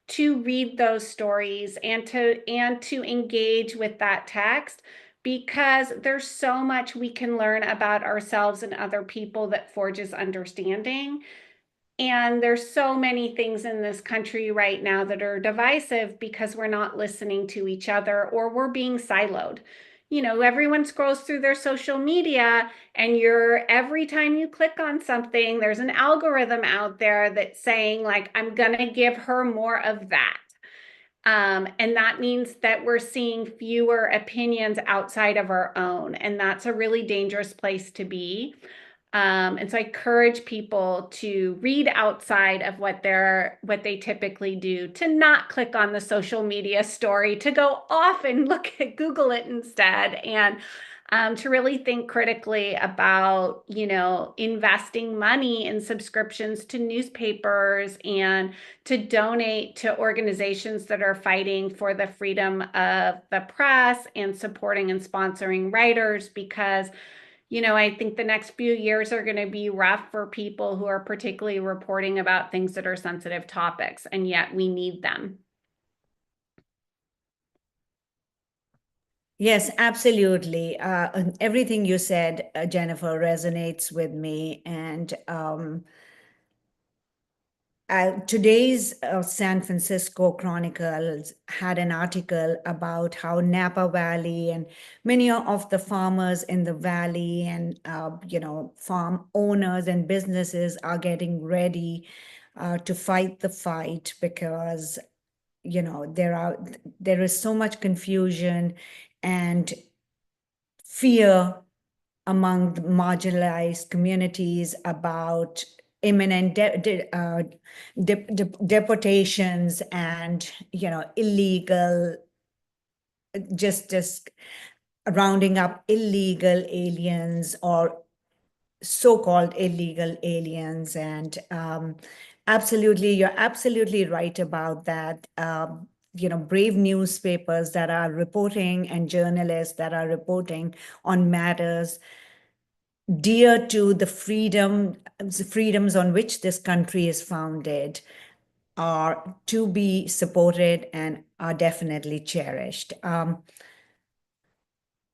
to read those stories and to engage with that text, because there's so much we can learn about ourselves and other people that forges understanding. And there's so many things in this country right now that are divisive because we're not listening to each other, or we're being siloed. Everyone scrolls through their social media, and every time you click on something, there's an algorithm out there that's saying, like, I'm gonna give her more of that. And that means that we're seeing fewer opinions outside of our own, and that's a really dangerous place to be. And so I encourage people to read outside of what they typically do, to not click on the social media story, to go off and Google it instead, and to really think critically about, investing money in subscriptions to newspapers and to donate to organizations that are fighting for the freedom of the press and supporting and sponsoring writers, because I think the next few years are going to be rough for people who are particularly reporting about things that are sensitive topics, and yet we need them. Yes, absolutely. Everything you said, Jennifer, resonates with me. And today's San Francisco Chronicles had an article about how Napa Valley and many of the farmers in the valley and farm owners and businesses are getting ready to fight the fight, because there is so much confusion and fear among the marginalized communities about imminent deportations and illegal, just rounding up illegal aliens or so-called illegal aliens. And you're absolutely right about that. Brave newspapers that are reporting and journalists that are reporting on matters dear to the freedoms on which this country is founded are to be supported and are definitely cherished.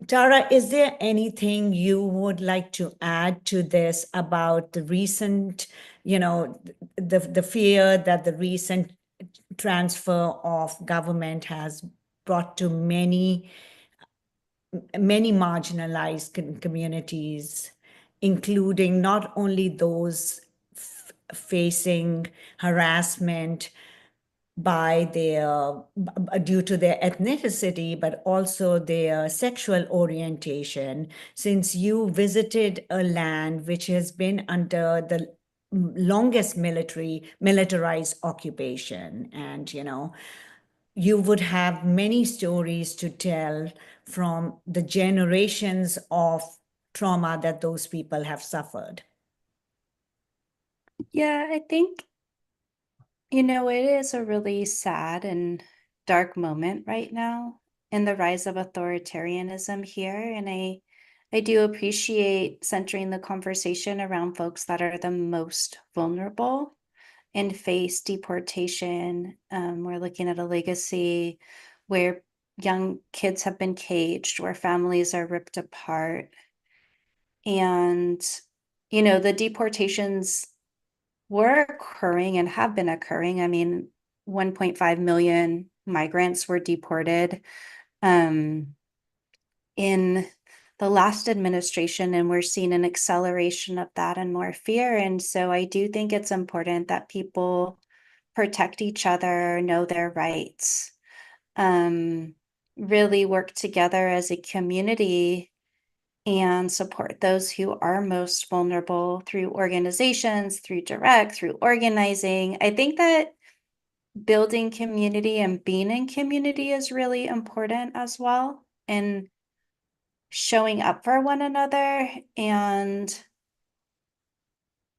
Tara, is there anything you would like to add to this about the recent, the fear that the recent transfer of government has brought to many marginalized communities, including not only those facing harassment by due to their ethnicity, but also their sexual orientation? Since you visited a land which has been under the longest militarized occupation. And, you would have many stories to tell from the generations of trauma that those people have suffered. Yeah, I think, it is a really sad and dark moment right now in the rise of authoritarianism here. And I do appreciate centering the conversation around folks that are the most vulnerable and face deportation. We're looking at a legacy where young kids have been caged, where families are ripped apart. And, the deportations were occurring and have been occurring. I mean, 1.5 million migrants were deported in the last administration, and we're seeing an acceleration of that and more fear. And so I do think it's important that people protect each other, know their rights, really work together as a community and support those who are most vulnerable through organizations, through direct, through organizing. I think that building community and being in community is really important as well, and showing up for one another. And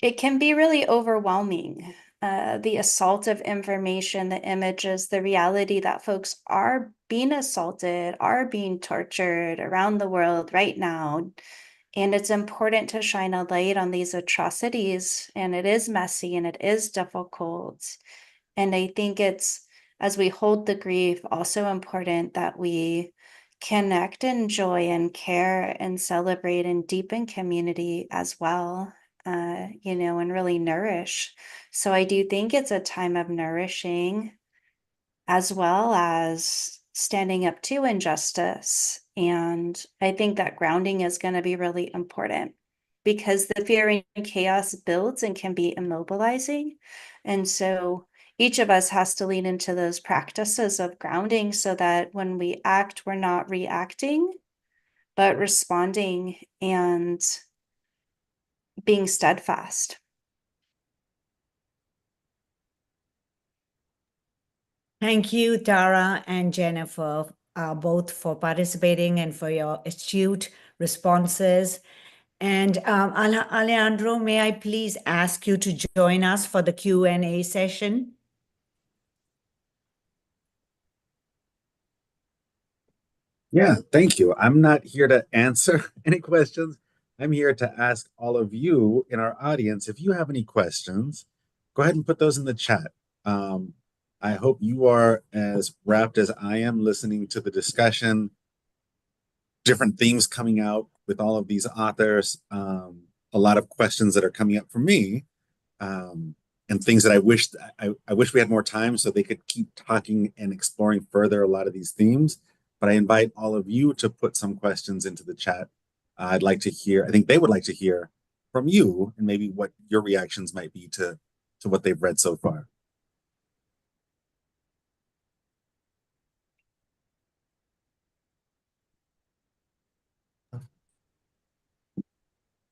it can be really overwhelming. The assault of information, the images, the reality that folks are being assaulted, are being tortured around the world right now. And it's important to shine a light on these atrocities. And it is messy and it is difficult. And I think it's, as we hold the grief, also important that we connect and joy and care and celebrate and deepen community as well, and really nourish. So I do think it's a time of nourishing as well as standing up to injustice. And I think that grounding is going to be really important because the fear and chaos builds and can be immobilizing. And so each of us has to lean into those practices of grounding so that when we act, we're not reacting, but responding and being steadfast. Thank you, Tara and Jennifer, both for participating and for your astute responses. And Alejandro, may I please ask you to join us for the Q&A session? Yeah, thank you. I'm not here to answer any questions. I'm here to ask all of you in our audience, if you have any questions, go ahead and put those in the chat. I hope you are as wrapped as I am listening to the discussion, different themes coming out with all of these authors, a lot of questions that are coming up for me, and things that I wish we had more time so they could keep talking and exploring further a lot of these themes. But I invite all of you to put some questions into the chat. I'd like to hear, I think they would like to hear from you and maybe what your reactions might be to what they've read so far.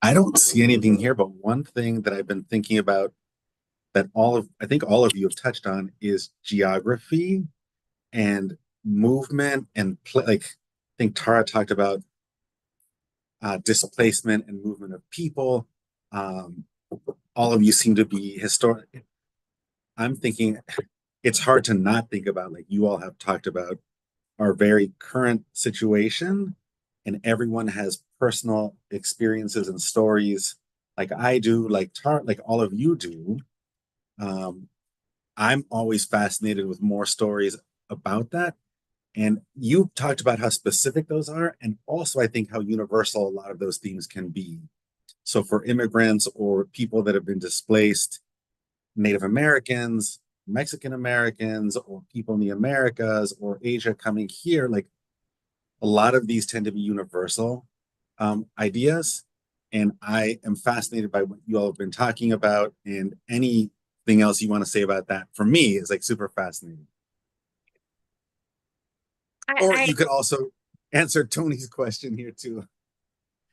I don't see anything here, but one thing that I've been thinking about that I think all of you have touched on is geography and movement and like I think Tara talked about displacement and movement of people. All of you seem to be historic. I'm thinking it's hard to not think about, like you all have talked about, our very current situation, and everyone has personal experiences and stories, like I do, like like all of you do. I'm always fascinated with more stories about that. And you talked about how specific those are, and also I think how universal a lot of those themes can be. So for immigrants or people that have been displaced, Native Americans, Mexican Americans, or people in the Americas or Asia coming here, like a lot of these tend to be universal ideas. And I am fascinated by what you all have been talking about, and anything else you want to say about that for me is like super fascinating. Or you could also answer Tony's question here too.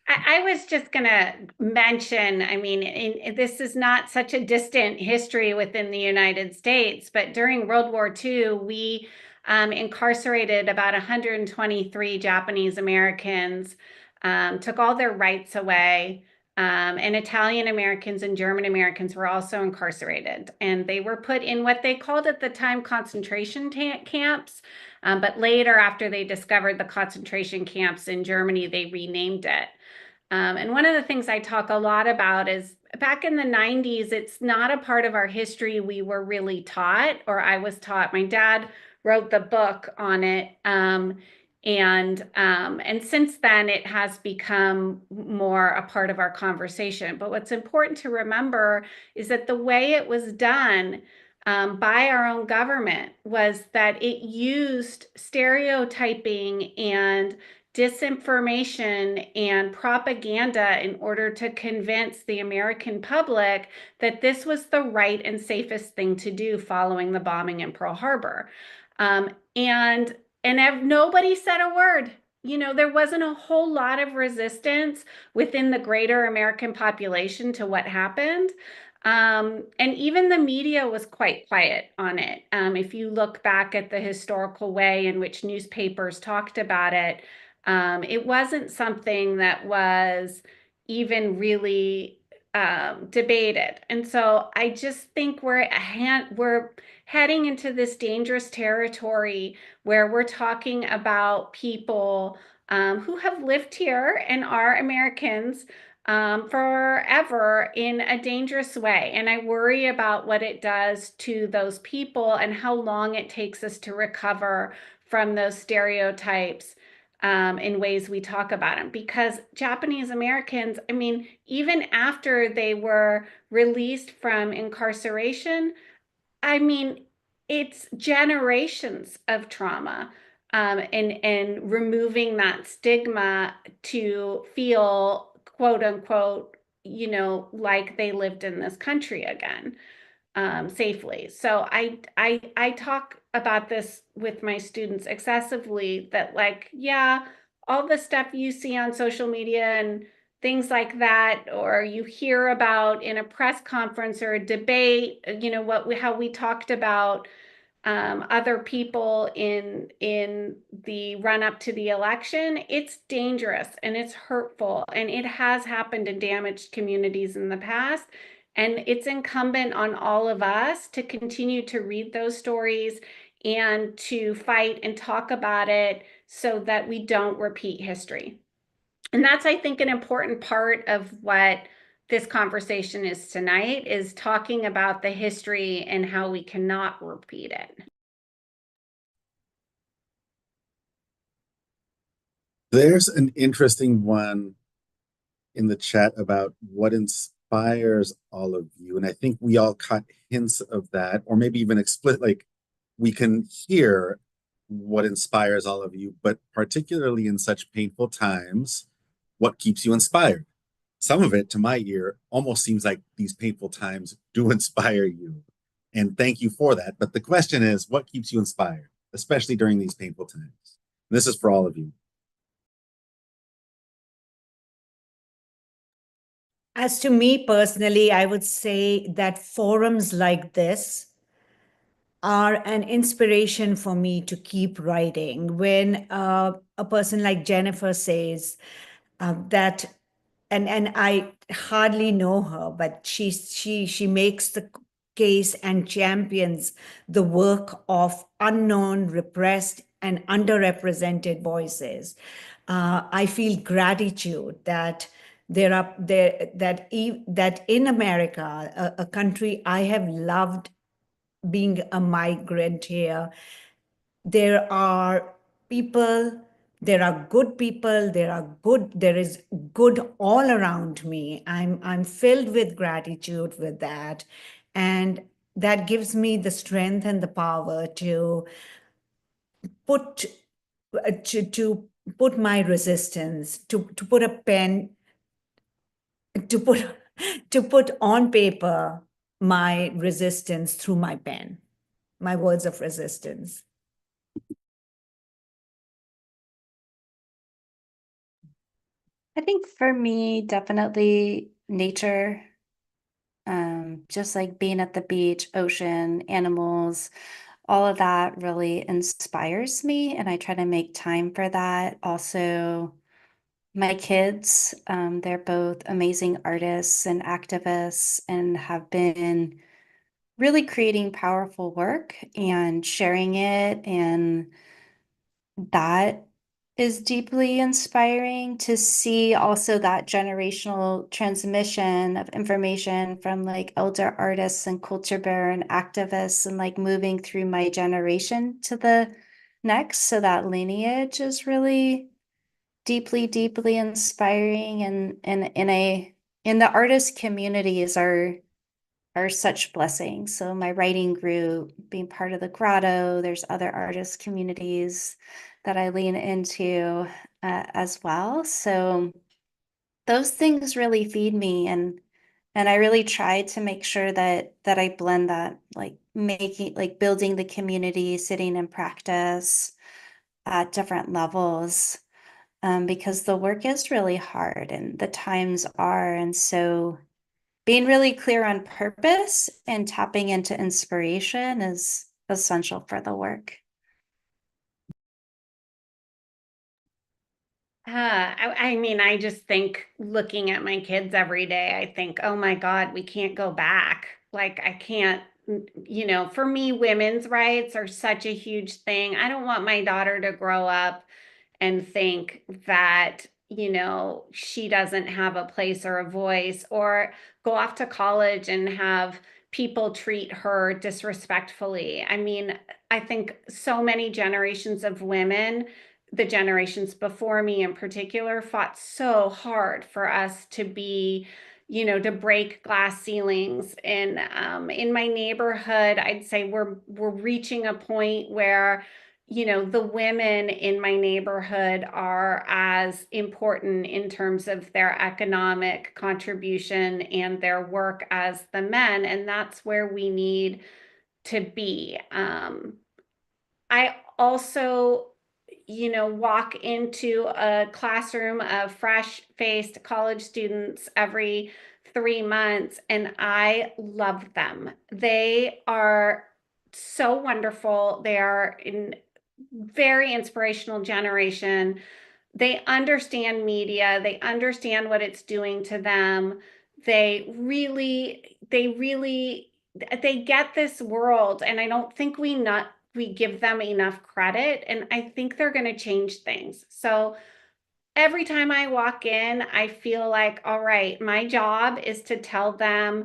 I was just going to mention, I mean, this is not such a distant history within the United States, but during World War II, we incarcerated about 123 Japanese Americans, took all their rights away, and Italian Americans and German Americans were also incarcerated. And they were put in what they called at the time concentration camps. But later, after they discovered the concentration camps in Germany, they renamed it. And one of the things I talk a lot about is back in the 90s, it's not a part of our history we were really taught, or I was taught. My dad wrote the book on it. And since then, it has become more a part of our conversation. But what's important to remember is that the way it was done by our own government was that it used stereotyping and disinformation and propaganda in order to convince the American public that this was the right and safest thing to do following the bombing in Pearl Harbor. And nobody said a word. You know, there wasn't a whole lot of resistance within the greater American population to what happened. And even the media was quite quiet on it. If you look back at the historical way in which newspapers talked about it, it wasn't something that was even really debated. And so I just think we're heading into this dangerous territory where we're talking about people who have lived here and are Americans forever in a dangerous way. And I worry about what it does to those people and how long it takes us to recover from those stereotypes in ways we talk about them. Because Japanese Americans, I mean, even after they were released from incarceration, I mean, it's generations of trauma and removing that stigma to feel, quote unquote, you know, like they lived in this country again safely. So I talk about this with my students excessively, that like, yeah, all the stuff you see on social media and things like that, or you hear about in a press conference or a debate, you know, how we talked about other people in the run up to the election, it's dangerous and it's hurtful, and it has happened in damaged communities in the past. And it's incumbent on all of us to continue to read those stories and to fight and talk about it so that we don't repeat history. And that's, I think, an important part of what this conversation is tonight, is talking about the history and how we cannot repeat it. There's an interesting one in the chat about what inspires all of you. And I think we all caught hints of that, or maybe even explicit, like we can hear what inspires all of you, but particularly in such painful times, what keeps you inspired? Some of it, to my ear, almost seems like these painful times do inspire you. And thank you for that. But the question is, what keeps you inspired, especially during these painful times? And this is for all of you. As to me personally, I would say that forums like this are an inspiration for me to keep writing. When a person like Jennifer says that, and I hardly know her, but she makes the case and champions the work of unknown, repressed, and underrepresented voices. I feel gratitude that that in America, a country I have loved, being a migrant here, there are people, there are good people, there is good all around me. I'm filled with gratitude with that. And that gives me the strength and the power to put to put my resistance, to put a pen, to put to put on paper my resistance through my pen, my words of resistance. I think for me, definitely nature. Just like being at the beach, ocean, animals, all of that really inspires me, and I try to make time for that. Also, my kids, they're both amazing artists and activists and have been really creating powerful work and sharing it, and that is deeply inspiring to see also that generational transmission of information from like elder artists and culture bearer and activists, and like moving through my generation to the next. So that lineage is really deeply inspiring, and in the artist communities are such blessings. So my writing group, being part of the Grotto, there's other artist communities that I lean into as well. So those things really feed me, and I really try to make sure that I blend that, like making, like building the community, sitting in practice at different levels, because the work is really hard and the times are, and so being really clear on purpose and tapping into inspiration is essential for the work. I mean, I just think looking at my kids every day, I think, oh my God, we can't go back. Like, I can't, for me, women's rights are such a huge thing. I don't want my daughter to grow up and think that, she doesn't have a place or a voice, or go off to college and have people treat her disrespectfully. I mean, I think so many generations of women, the generations before me in particular, fought so hard for us to be, to break glass ceilings. And in my neighborhood, I'd say we're reaching a point where the women in my neighborhood are as important in terms of their economic contribution and their work as the men, and that's where we need to be. I also, walk into a classroom of fresh-faced college students every 3 months, and I love them. They are so wonderful. They are in very inspirational generation. They understand media, they understand what it's doing to them. They get this world, and I don't think we give them enough credit, and I think they're going to change things. So every time I walk in, I feel like, all right, my job is to tell them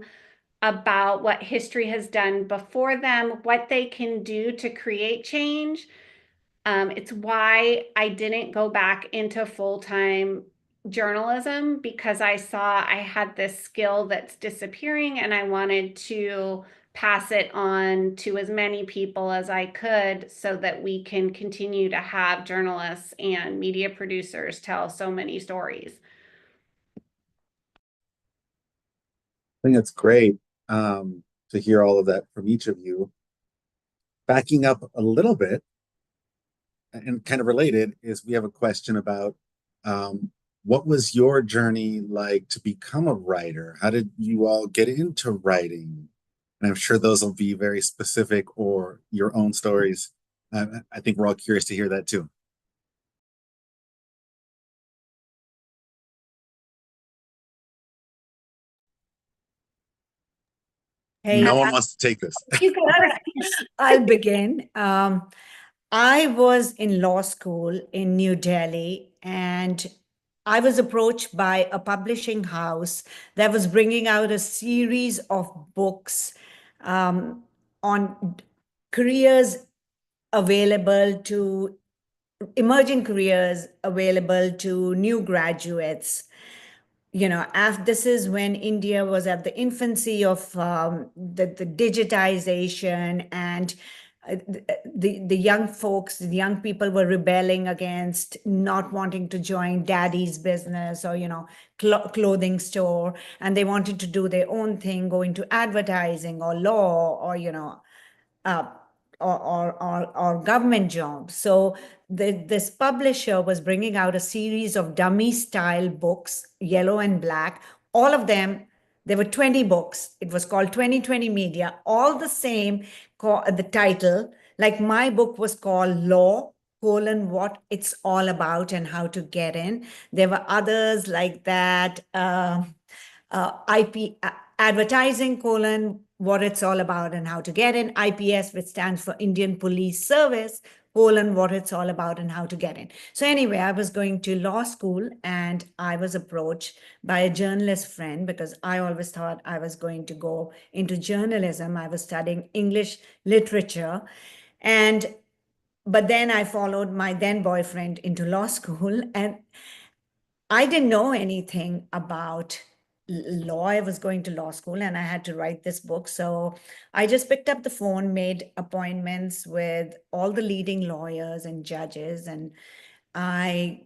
about what history has done before them, what they can do to create change. It's why I didn't go back into full-time journalism, because I saw I had this skill that's disappearing, and I wanted to pass it on to as many people as I could so that we can continue to have journalists and media producers tell so many stories. I think that's great to hear all of that from each of you. Backing up a little bit, and kind of related, is we have a question about what was your journey like to become a writer? How did you all get into writing? And I'm sure those will be very specific or your own stories. I think we're all curious to hear that too. Hey, No one wants to take this. you got it. I'll begin. I was in law school in New Delhi, and I was approached by a publishing house that was bringing out a series of books on careers available to emerging careers available to new graduates. After this is when India was at the infancy of the digitization, and the young folks, the young people were rebelling against not wanting to join daddy's business or, clothing store, and they wanted to do their own thing, go into advertising or law or, uh, or government jobs. So this publisher was bringing out a series of dummy style books, yellow and black, all of them. There were 20 books. It was called 2020 Media, all the same, the title. Like my book was called Law, what it's all about and how to get in. There were others like that, IP advertising, what it's all about and how to get in. IPS, which stands for Indian Police Service, what it's all about and how to get in. So anyway, I was going to law school and I was approached by a journalist friend because I always thought I was going to go into journalism. I was studying English literature. But then I followed my then boyfriend into law school, and I didn't know anything about law. I was going to law school and I had to write this book. So I just picked up the phone, made appointments with all the leading lawyers and judges, and I,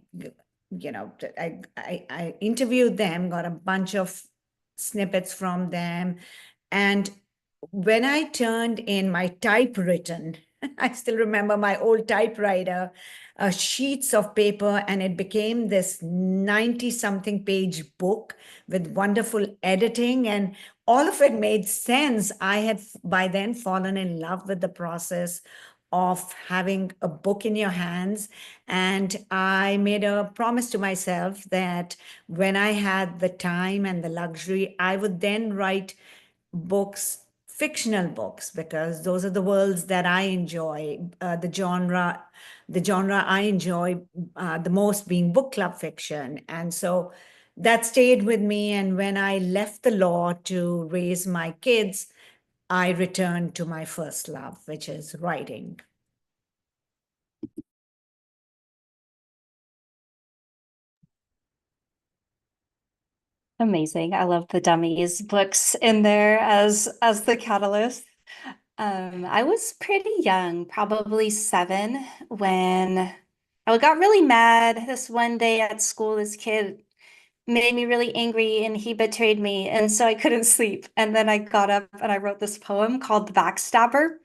I interviewed them, got a bunch of snippets from them. And when I turned in my typewritten, I still remember my old typewriter, sheets of paper, and it became this 90 something page book with wonderful editing, and all of it made sense. I had by then fallen in love with the process of having a book in your hands. And I made a promise to myself that when I had the time and the luxury, I would then write books, fictional books, because those are the worlds that I enjoy, the genre I enjoy the most being book club fiction. And so that stayed with me. And when I left the law to raise my kids, I returned to my first love, which is writing. Amazing. I love the dummies books in there as the catalyst. I was pretty young, probably 7, when I got really mad this one day at school. This kid made me really angry and he betrayed me, and so I couldn't sleep. And then I got up and I wrote this poem called The Backstabber.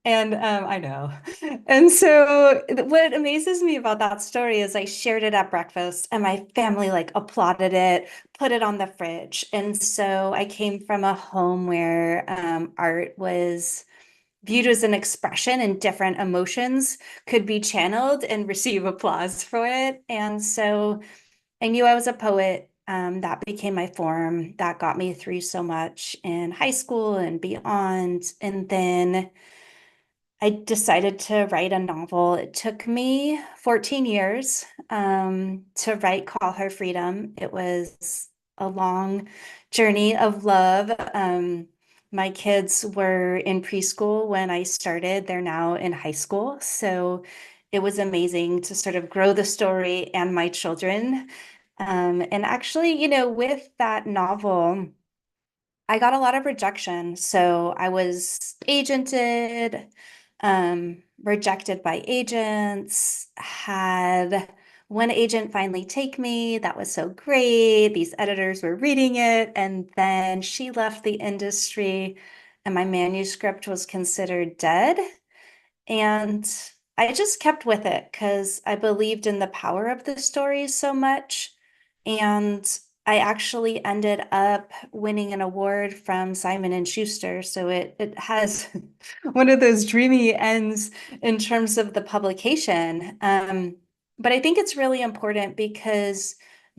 And I know. And so what amazes me about that story is I shared it at breakfast and my family like applauded it, put it on the fridge. And so I came from a home where art was viewed as an expression and different emotions could be channeled and receive applause for it. And so I knew I was a poet. That became my form. That got me through so much in high school and beyond. And then I decided to write a novel. It took me 14 years to write Call Her Freedom. It was a long journey of love. My kids were in preschool when I started. They're now in high school. So it was amazing to sort of grow the story and my children. And actually, with that novel, I got a lot of rejection. So I was agented, rejected by agents, had one agent finally take me. That was so great. These editors were reading it. And then she left the industry and my manuscript was considered dead. And I just kept with it because I believed in the power of the story so much. And I actually ended up winning an award from Simon and Schuster. So it has one of those dreamy ends in terms of the publication. But I think it's really important because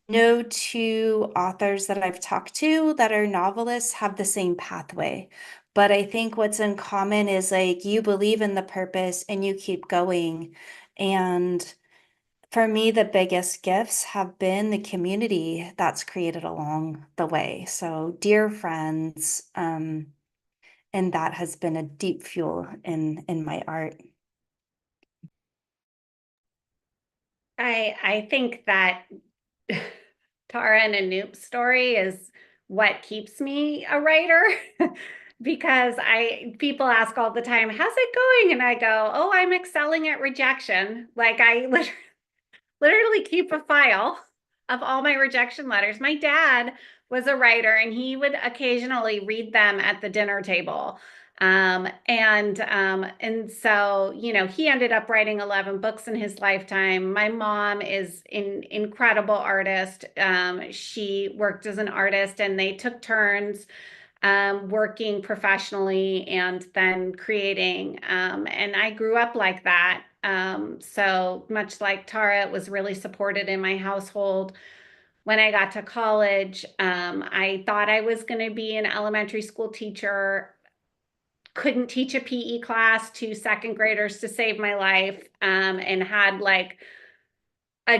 no two authors that I've talked to that are novelists have the same pathway. But I think what's in common is like you believe in the purpose and you keep going. And for me, the biggest gifts have been the community that's created along the way. So dear friends, and that has been a deep fuel in my art. I think that Tara and Anoop's story is what keeps me a writer because people ask all the time, how's it going? And I go, oh, I'm excelling at rejection. Like I literally keep a file of all my rejection letters. My dad was a writer and he would occasionally read them at the dinner table. And so, you know, he ended up writing 11 books in his lifetime. My mom is an incredible artist. She worked as an artist and they took turns working professionally and then creating. And I grew up like that. So much like Tara, it was really supported in my household. When I got to college, I thought I was going to be an elementary school teacher. Couldn't teach a PE class to second graders to save my life, and had like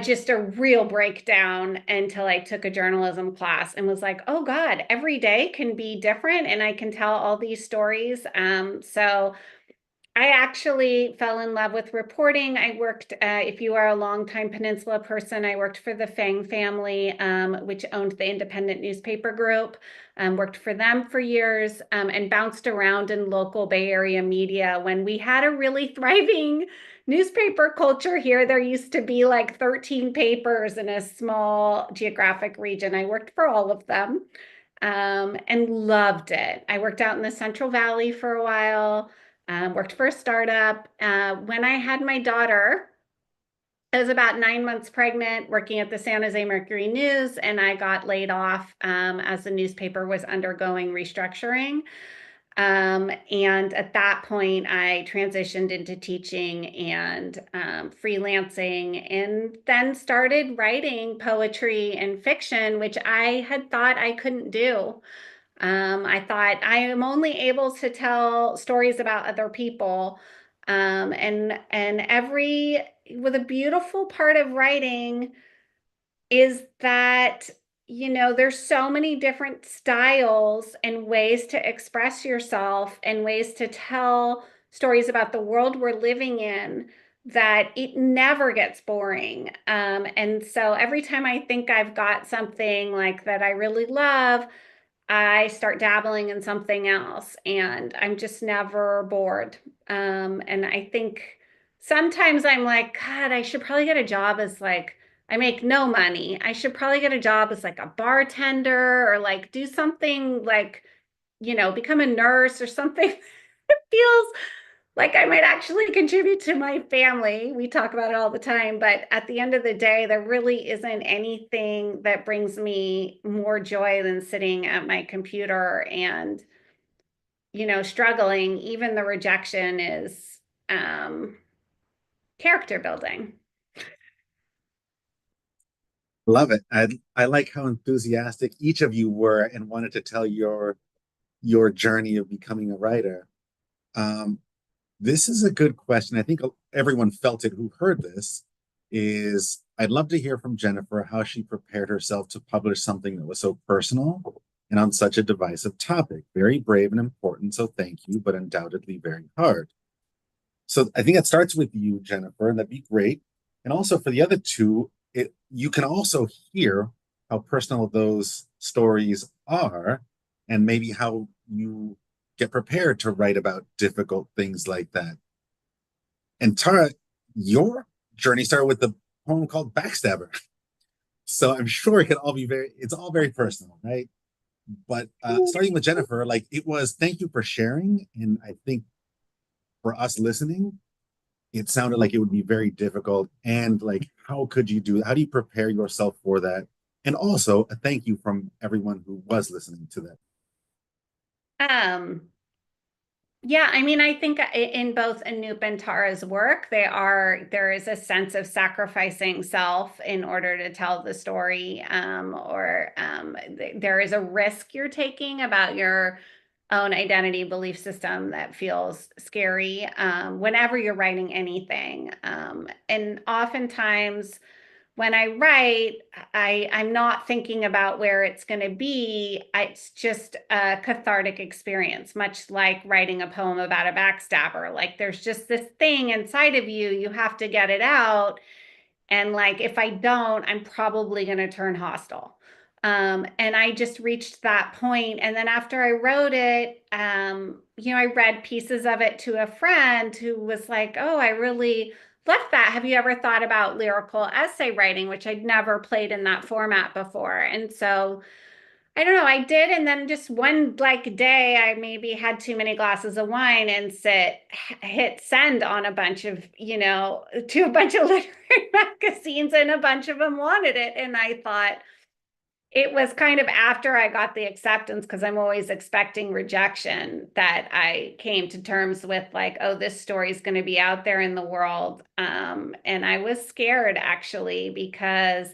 just a real breakdown until I took a journalism class and was like, oh God, every day can be different and I can tell all these stories. So I actually fell in love with reporting. I worked, if you are a longtime Peninsula person, I worked for the Fang family, which owned the Independent newspaper group. Worked for them for years, and bounced around in local Bay Area media when we had a really thriving newspaper culture here. There used to be like 13 papers in a small geographic region. I worked for all of them, and loved it. I worked out in the Central Valley for a while. Worked for a startup. When I had my daughter, I was about 9 months pregnant, working at the San Jose Mercury News, and I got laid off as the newspaper was undergoing restructuring. And at that point, I transitioned into teaching and freelancing, and then started writing poetry and fiction, which I had thought I couldn't do. I thought I am only able to tell stories about other people. And every with a beautiful part of writing is that, you know, there's so many different styles and ways to express yourself and ways to tell stories about the world we're living in that it never gets boring. And so every time I think I've got something like that I really love, I start dabbling in something else and I'm just never bored. And I think sometimes I'm like, God, I should probably get a job as like, I make no money. I should probably get a job as like a bartender or like do something like, you know, become a nurse or something that feels like I might actually contribute to my family. We talk about it all the time, but at the end of the day, there really isn't anything that brings me more joy than sitting at my computer and, you know, struggling. Even the rejection is character building. Love it. I like how enthusiastic each of you were and wanted to tell your journey of becoming a writer. Um, this is a good question. I think everyone felt it who heard this. Is I'd love to hear from Jennifer how she prepared herself to publish something that was so personal and on such a divisive topic. Very brave and important, so thank you, but undoubtedly very hard. So I think it starts with you, Jennifer, and that'd be great. And also for the other two, you can also hear how personal those stories are, and maybe how you get prepared to write about difficult things like that. And Tara, your journey started with the poem called Backstabber. So I'm sure it could all be it's all very personal, right? But starting with Jennifer, like it was, thank you for sharing. And I think for us listening, it sounded like it would be very difficult. And like, how could you do, how do you prepare yourself for that? And also a thank you from everyone who was listening to that. Um, Yeah, I mean, I think in both Anoop and Tara's work, there is a sense of sacrificing self in order to tell the story, or there is a risk you're taking about your own identity belief system that feels scary, whenever you're writing anything. And oftentimes, when I write, I'm not thinking about where it's going to be. It's just a cathartic experience, much like writing a poem about a backstabber. Like there's just this thing inside of you, you have to get it out. And like if I don't, I'm probably going to turn hostile. And I just reached that point. And then after I wrote it, you know, I read pieces of it to a friend who was like, oh, I really love that. Have you ever thought about lyrical essay writing, which I'd never played in that format before? And so I don't know, I did, and then just one like day, I maybe had too many glasses of wine and hit send on a bunch of, to a bunch of literary magazines, and a bunch of them wanted it. And I thought it was kind of after I got the acceptance, because I'm always expecting rejection, that I came to terms with like, oh, this story is going to be out there in the world. And I was scared actually, because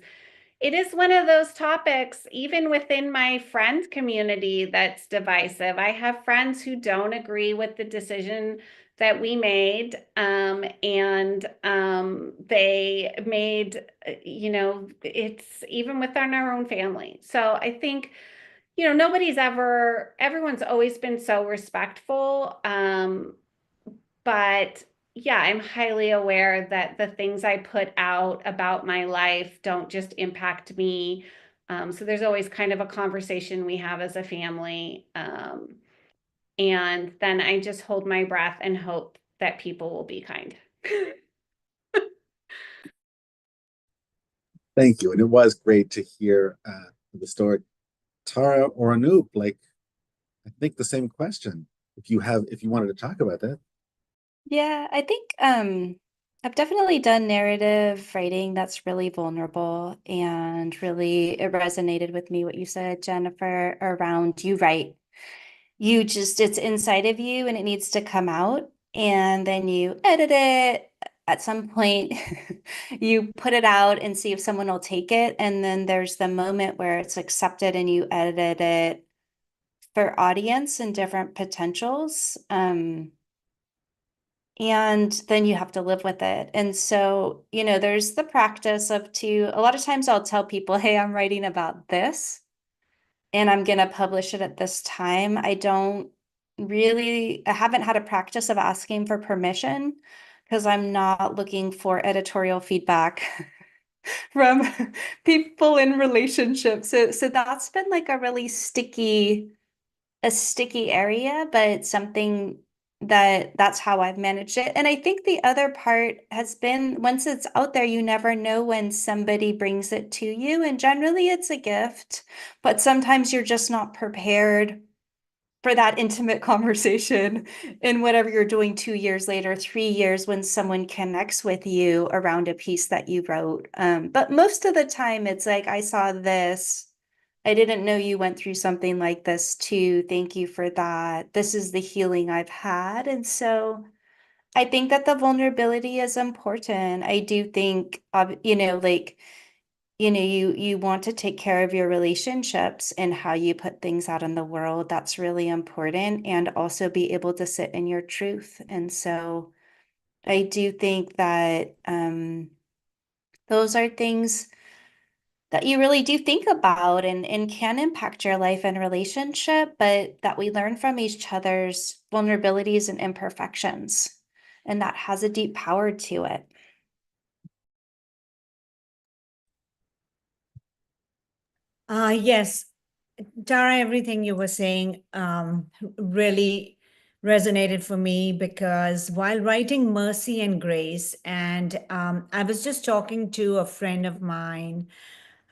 it is one of those topics, even within my friend community, that's divisive. I have friends who don't agree with the decision that we made, and they made, it's even within our own family. So I think, everyone's always been so respectful. But yeah, I'm highly aware that the things I put out about my life don't just impact me. So there's always kind of a conversation we have as a family. And then I just hold my breath and hope that people will be kind. Thank you. And it was great to hear the story. Tara or Anoop, like, I think the same question. If you wanted to talk about that. Yeah, I think I've definitely done narrative writing that's really vulnerable, and really it resonated with me what you said, Jennifer, around you write. It's inside of you and it needs to come out, and then you edit it. At some point, you put it out and see if someone will take it. And then there's the moment where it's accepted and you edit it for audience and different potentials. And then you have to live with it. And so, there's the practice a lot of times I'll tell people, hey, I'm writing about this and I'm going to publish it at this time. I haven't had a practice of asking for permission, because I'm not looking for editorial feedback from people in relationships. So that's been like a sticky area, but something that's how I've managed it. And I think the other part has been, once it's out there, you never know when somebody brings it to you. And generally it's a gift, but sometimes you're just not prepared for that intimate conversation in whatever you're doing 2 years later, 3 years, when someone connects with you around a piece that you wrote. But most of the time it's like, I saw this. I didn't know you went through something like this too. Thank you for that. This is the healing I've had. And so I think that the vulnerability is important. I do think, you want to take care of your relationships and how you put things out in the world. That's really important. And also be able to sit in your truth. And so I do think that those are things that you really do think about, and can impact your life and relationship, but that we learn from each other's vulnerabilities and imperfections. And that has a deep power to it. Yes, Tara, everything you were saying really resonated for me, because while writing Mercy and Grace, and I was just talking to a friend of mine,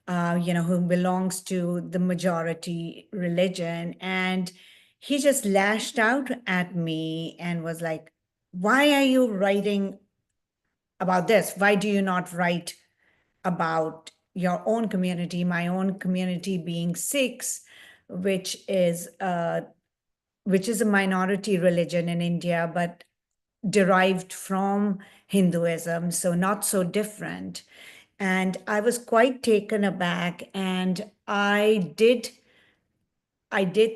who belongs to the majority religion, and he just lashed out at me and was like, why are you writing about this? Why do you not write about your own community, my own community being Sikhs, which is a minority religion in India, but derived from Hinduism, so not so different. And I was quite taken aback, and I did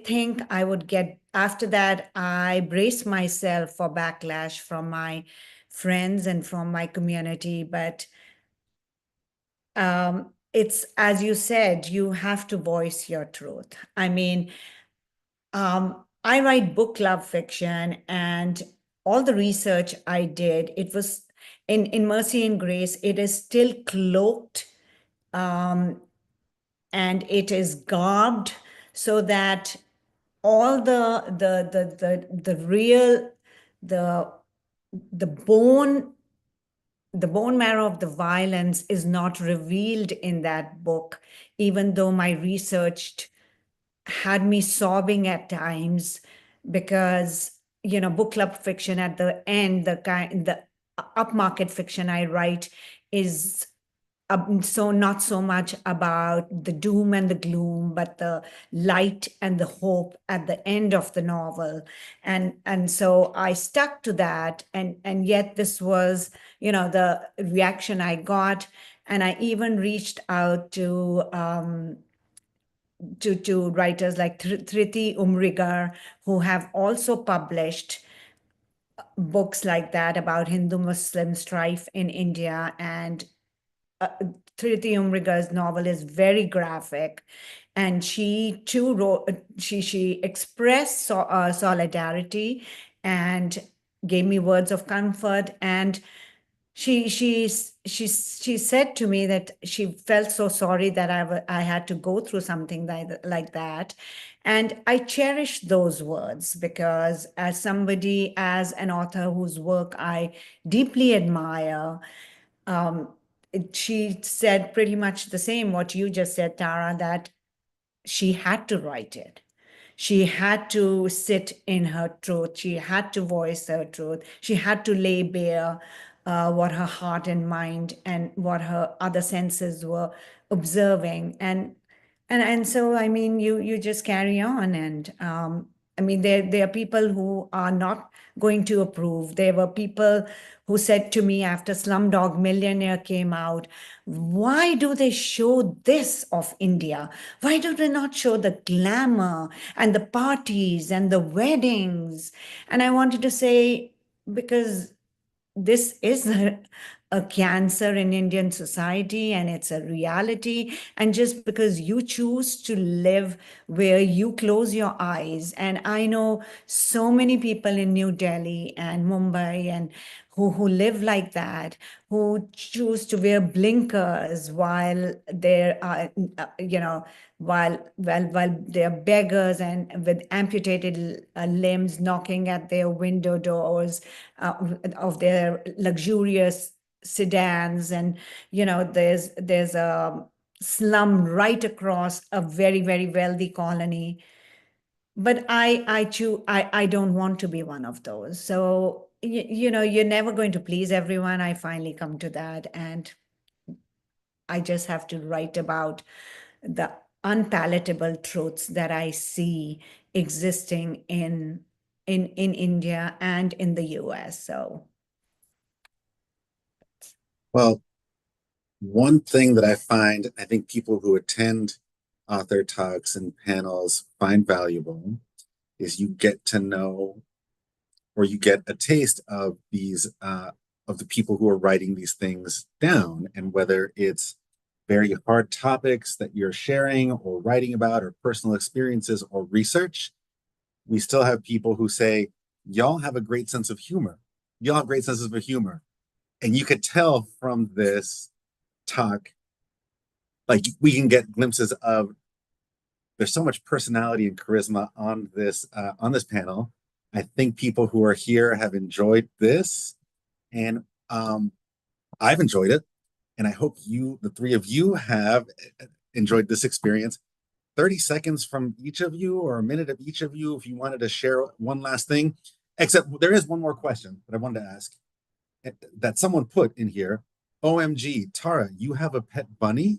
think I would get, after that, I braced myself for backlash from my friends and from my community. But it's, as you said, you have to voice your truth. I mean, I write book club fiction, and all the research I did, it was in Mercy and Grace, it is still cloaked, um, and it is garbed, so that all the real, the the bone marrow of the violence is not revealed in that book, even though my research had me sobbing at times because, book club fiction at the end, the upmarket fiction I write is so not so much about the doom and the gloom, but the light and the hope at the end of the novel. And so I stuck to that. And yet this was, the reaction I got. And I even reached out to writers like Thriti Umrigar, who have also published books like that about Hindu-Muslim strife in India. And Thriti Umrigar's novel is very graphic, and she too wrote. She expressed solidarity and gave me words of comfort. And she said to me that she felt so sorry that I had to go through something like that. And I cherish those words because as an author whose work I deeply admire, she said pretty much the same what you just said, Tara, that she had to write it. She had to sit in her truth. She had to voice her truth. She had to lay bare what her heart and mind and what her other senses were observing. And so, I mean, you just carry on. And I mean, there are people who are not going to approve. There were people who said to me after Slumdog Millionaire came out, why do they show this of India? Why do they not show the glamour and the parties and the weddings? And I wanted to say, because this is a cancer in Indian society and it's a reality. And just because you choose to live where you close your eyes, and I know so many people in New Delhi and Mumbai and who live like that, who choose to wear blinkers while they're, while they're beggars and with amputated limbs knocking at their window doors of their luxurious sedans. And there's a slum right across a very, very wealthy colony. But I don't want to be one of those. So you're never going to please everyone. I finally come to that, and I just have to write about the unpalatable truths that I see existing in India and in the US. So Well, one thing that I find, I think people who attend author talks and panels find valuable is you get to know, or you get a taste of of the people who are writing these things down, and whether it's very hard topics that you're sharing or writing about, or personal experiences or research, we still have people who say, y'all have a great sense of humor. Y'all have great senses of humor. And you could tell from this talk, like we can get glimpses of, there's so much personality and charisma on this panel. I think people who are here have enjoyed this, and I've enjoyed it, and I hope the three of you, have enjoyed this experience. 30 seconds from each of you, or a minute of each of you, if you wanted to share one last thing. Except there is one more question that I wanted to ask that someone put in here. OMG, Tara, you have a pet bunny?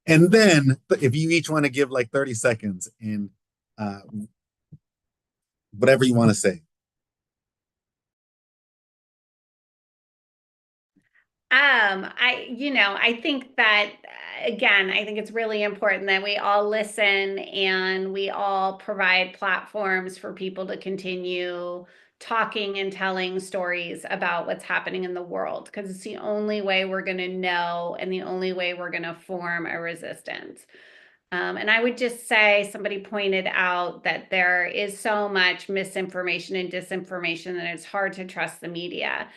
And then if you each want to give like 30 seconds in whatever you want to say. I think that, again, I think it's really important that we all listen and we all provide platforms for people to continue talking and telling stories about what's happening in the world, because it's the only way we're going to know and the only way we're going to form a resistance. And I would just say, somebody pointed out that there is so much misinformation and disinformation that it's hard to trust the media.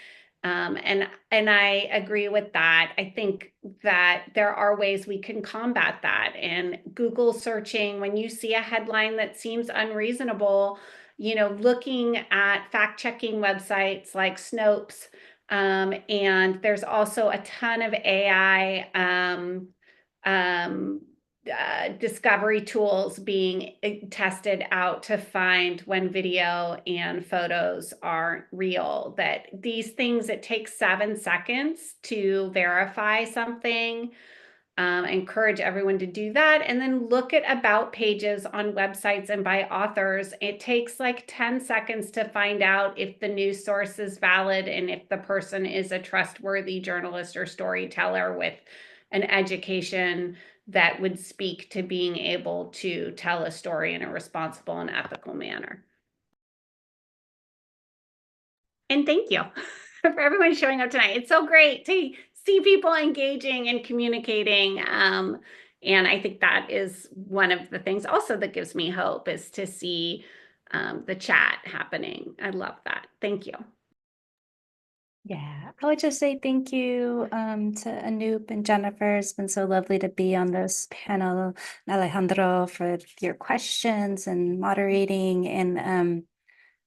And I agree with that. I think that there are ways we can combat that. And Google searching, when you see a headline that seems unreasonable, looking at fact-checking websites like Snopes, And there's also a ton of AI discovery tools being tested out to find when video and photos aren't real. That these things, it takes 7 seconds to verify something. Encourage everyone to do that. And then look at about pages on websites and by authors. It takes like 10 seconds to find out if the news source is valid and if the person is a trustworthy journalist or storyteller with an education that would speak to being able to tell a story in a responsible and ethical manner. And thank you for everyone showing up tonight. It's so great to see people engaging and communicating. And I think that is one of the things also that gives me hope, is to see the chat happening. I love that. Thank you. Yeah, I would just say thank you to Anoop and Jennifer. It's been so lovely to be on this panel. Alejandro, for your questions and moderating, and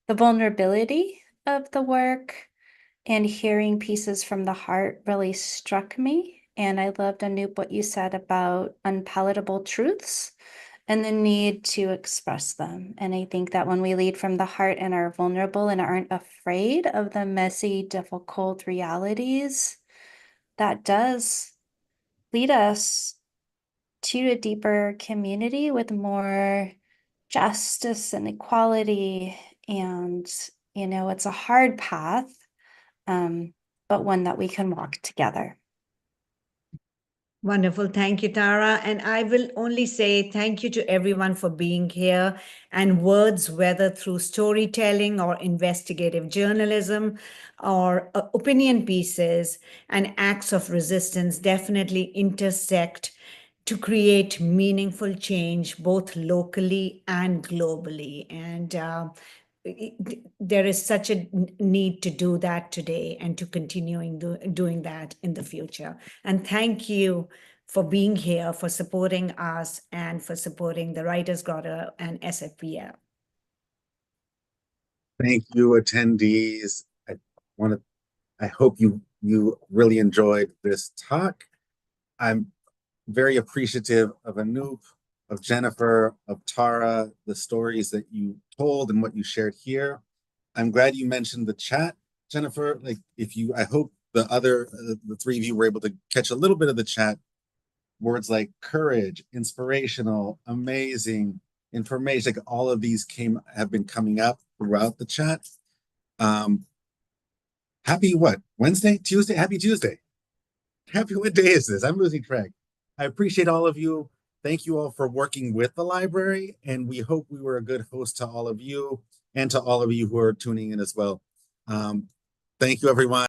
the vulnerability of the work and hearing pieces from the heart really struck me. And I loved, Anoop, what you said about unpalatable truths and the need to express them. And I think that when we lead from the heart and are vulnerable and aren't afraid of the messy, difficult realities, that does lead us to a deeper community with more justice and equality. And, it's a hard path, but one that we can walk together. Wonderful. Thank you, Tara. And I will only say thank you to everyone for being here. And words, whether through storytelling or investigative journalism or opinion pieces and acts of resistance, definitely intersect to create meaningful change, both locally and globally. And there is such a need to do that today and to continuing doing that in the future. And thank you for being here, for supporting us, and for supporting the Writers Grotto and SFPL. Thank you, attendees. I hope you really enjoyed this talk. I'm very appreciative of Anoop, of Jennifer, of Tara, the stories that you told and what you shared here. I'm glad you mentioned the chat, Jennifer. I hope the three of you were able to catch a little bit of the chat. Words like courage, inspirational, amazing, information, like all of these have been coming up throughout the chat. Happy what? Wednesday? Tuesday? Happy Tuesday. What day is this? I'm losing track. I appreciate all of you. Thank you all for working with the library, and we hope we were a good host to all of you and to all of you who are tuning in as well. Thank you, everyone.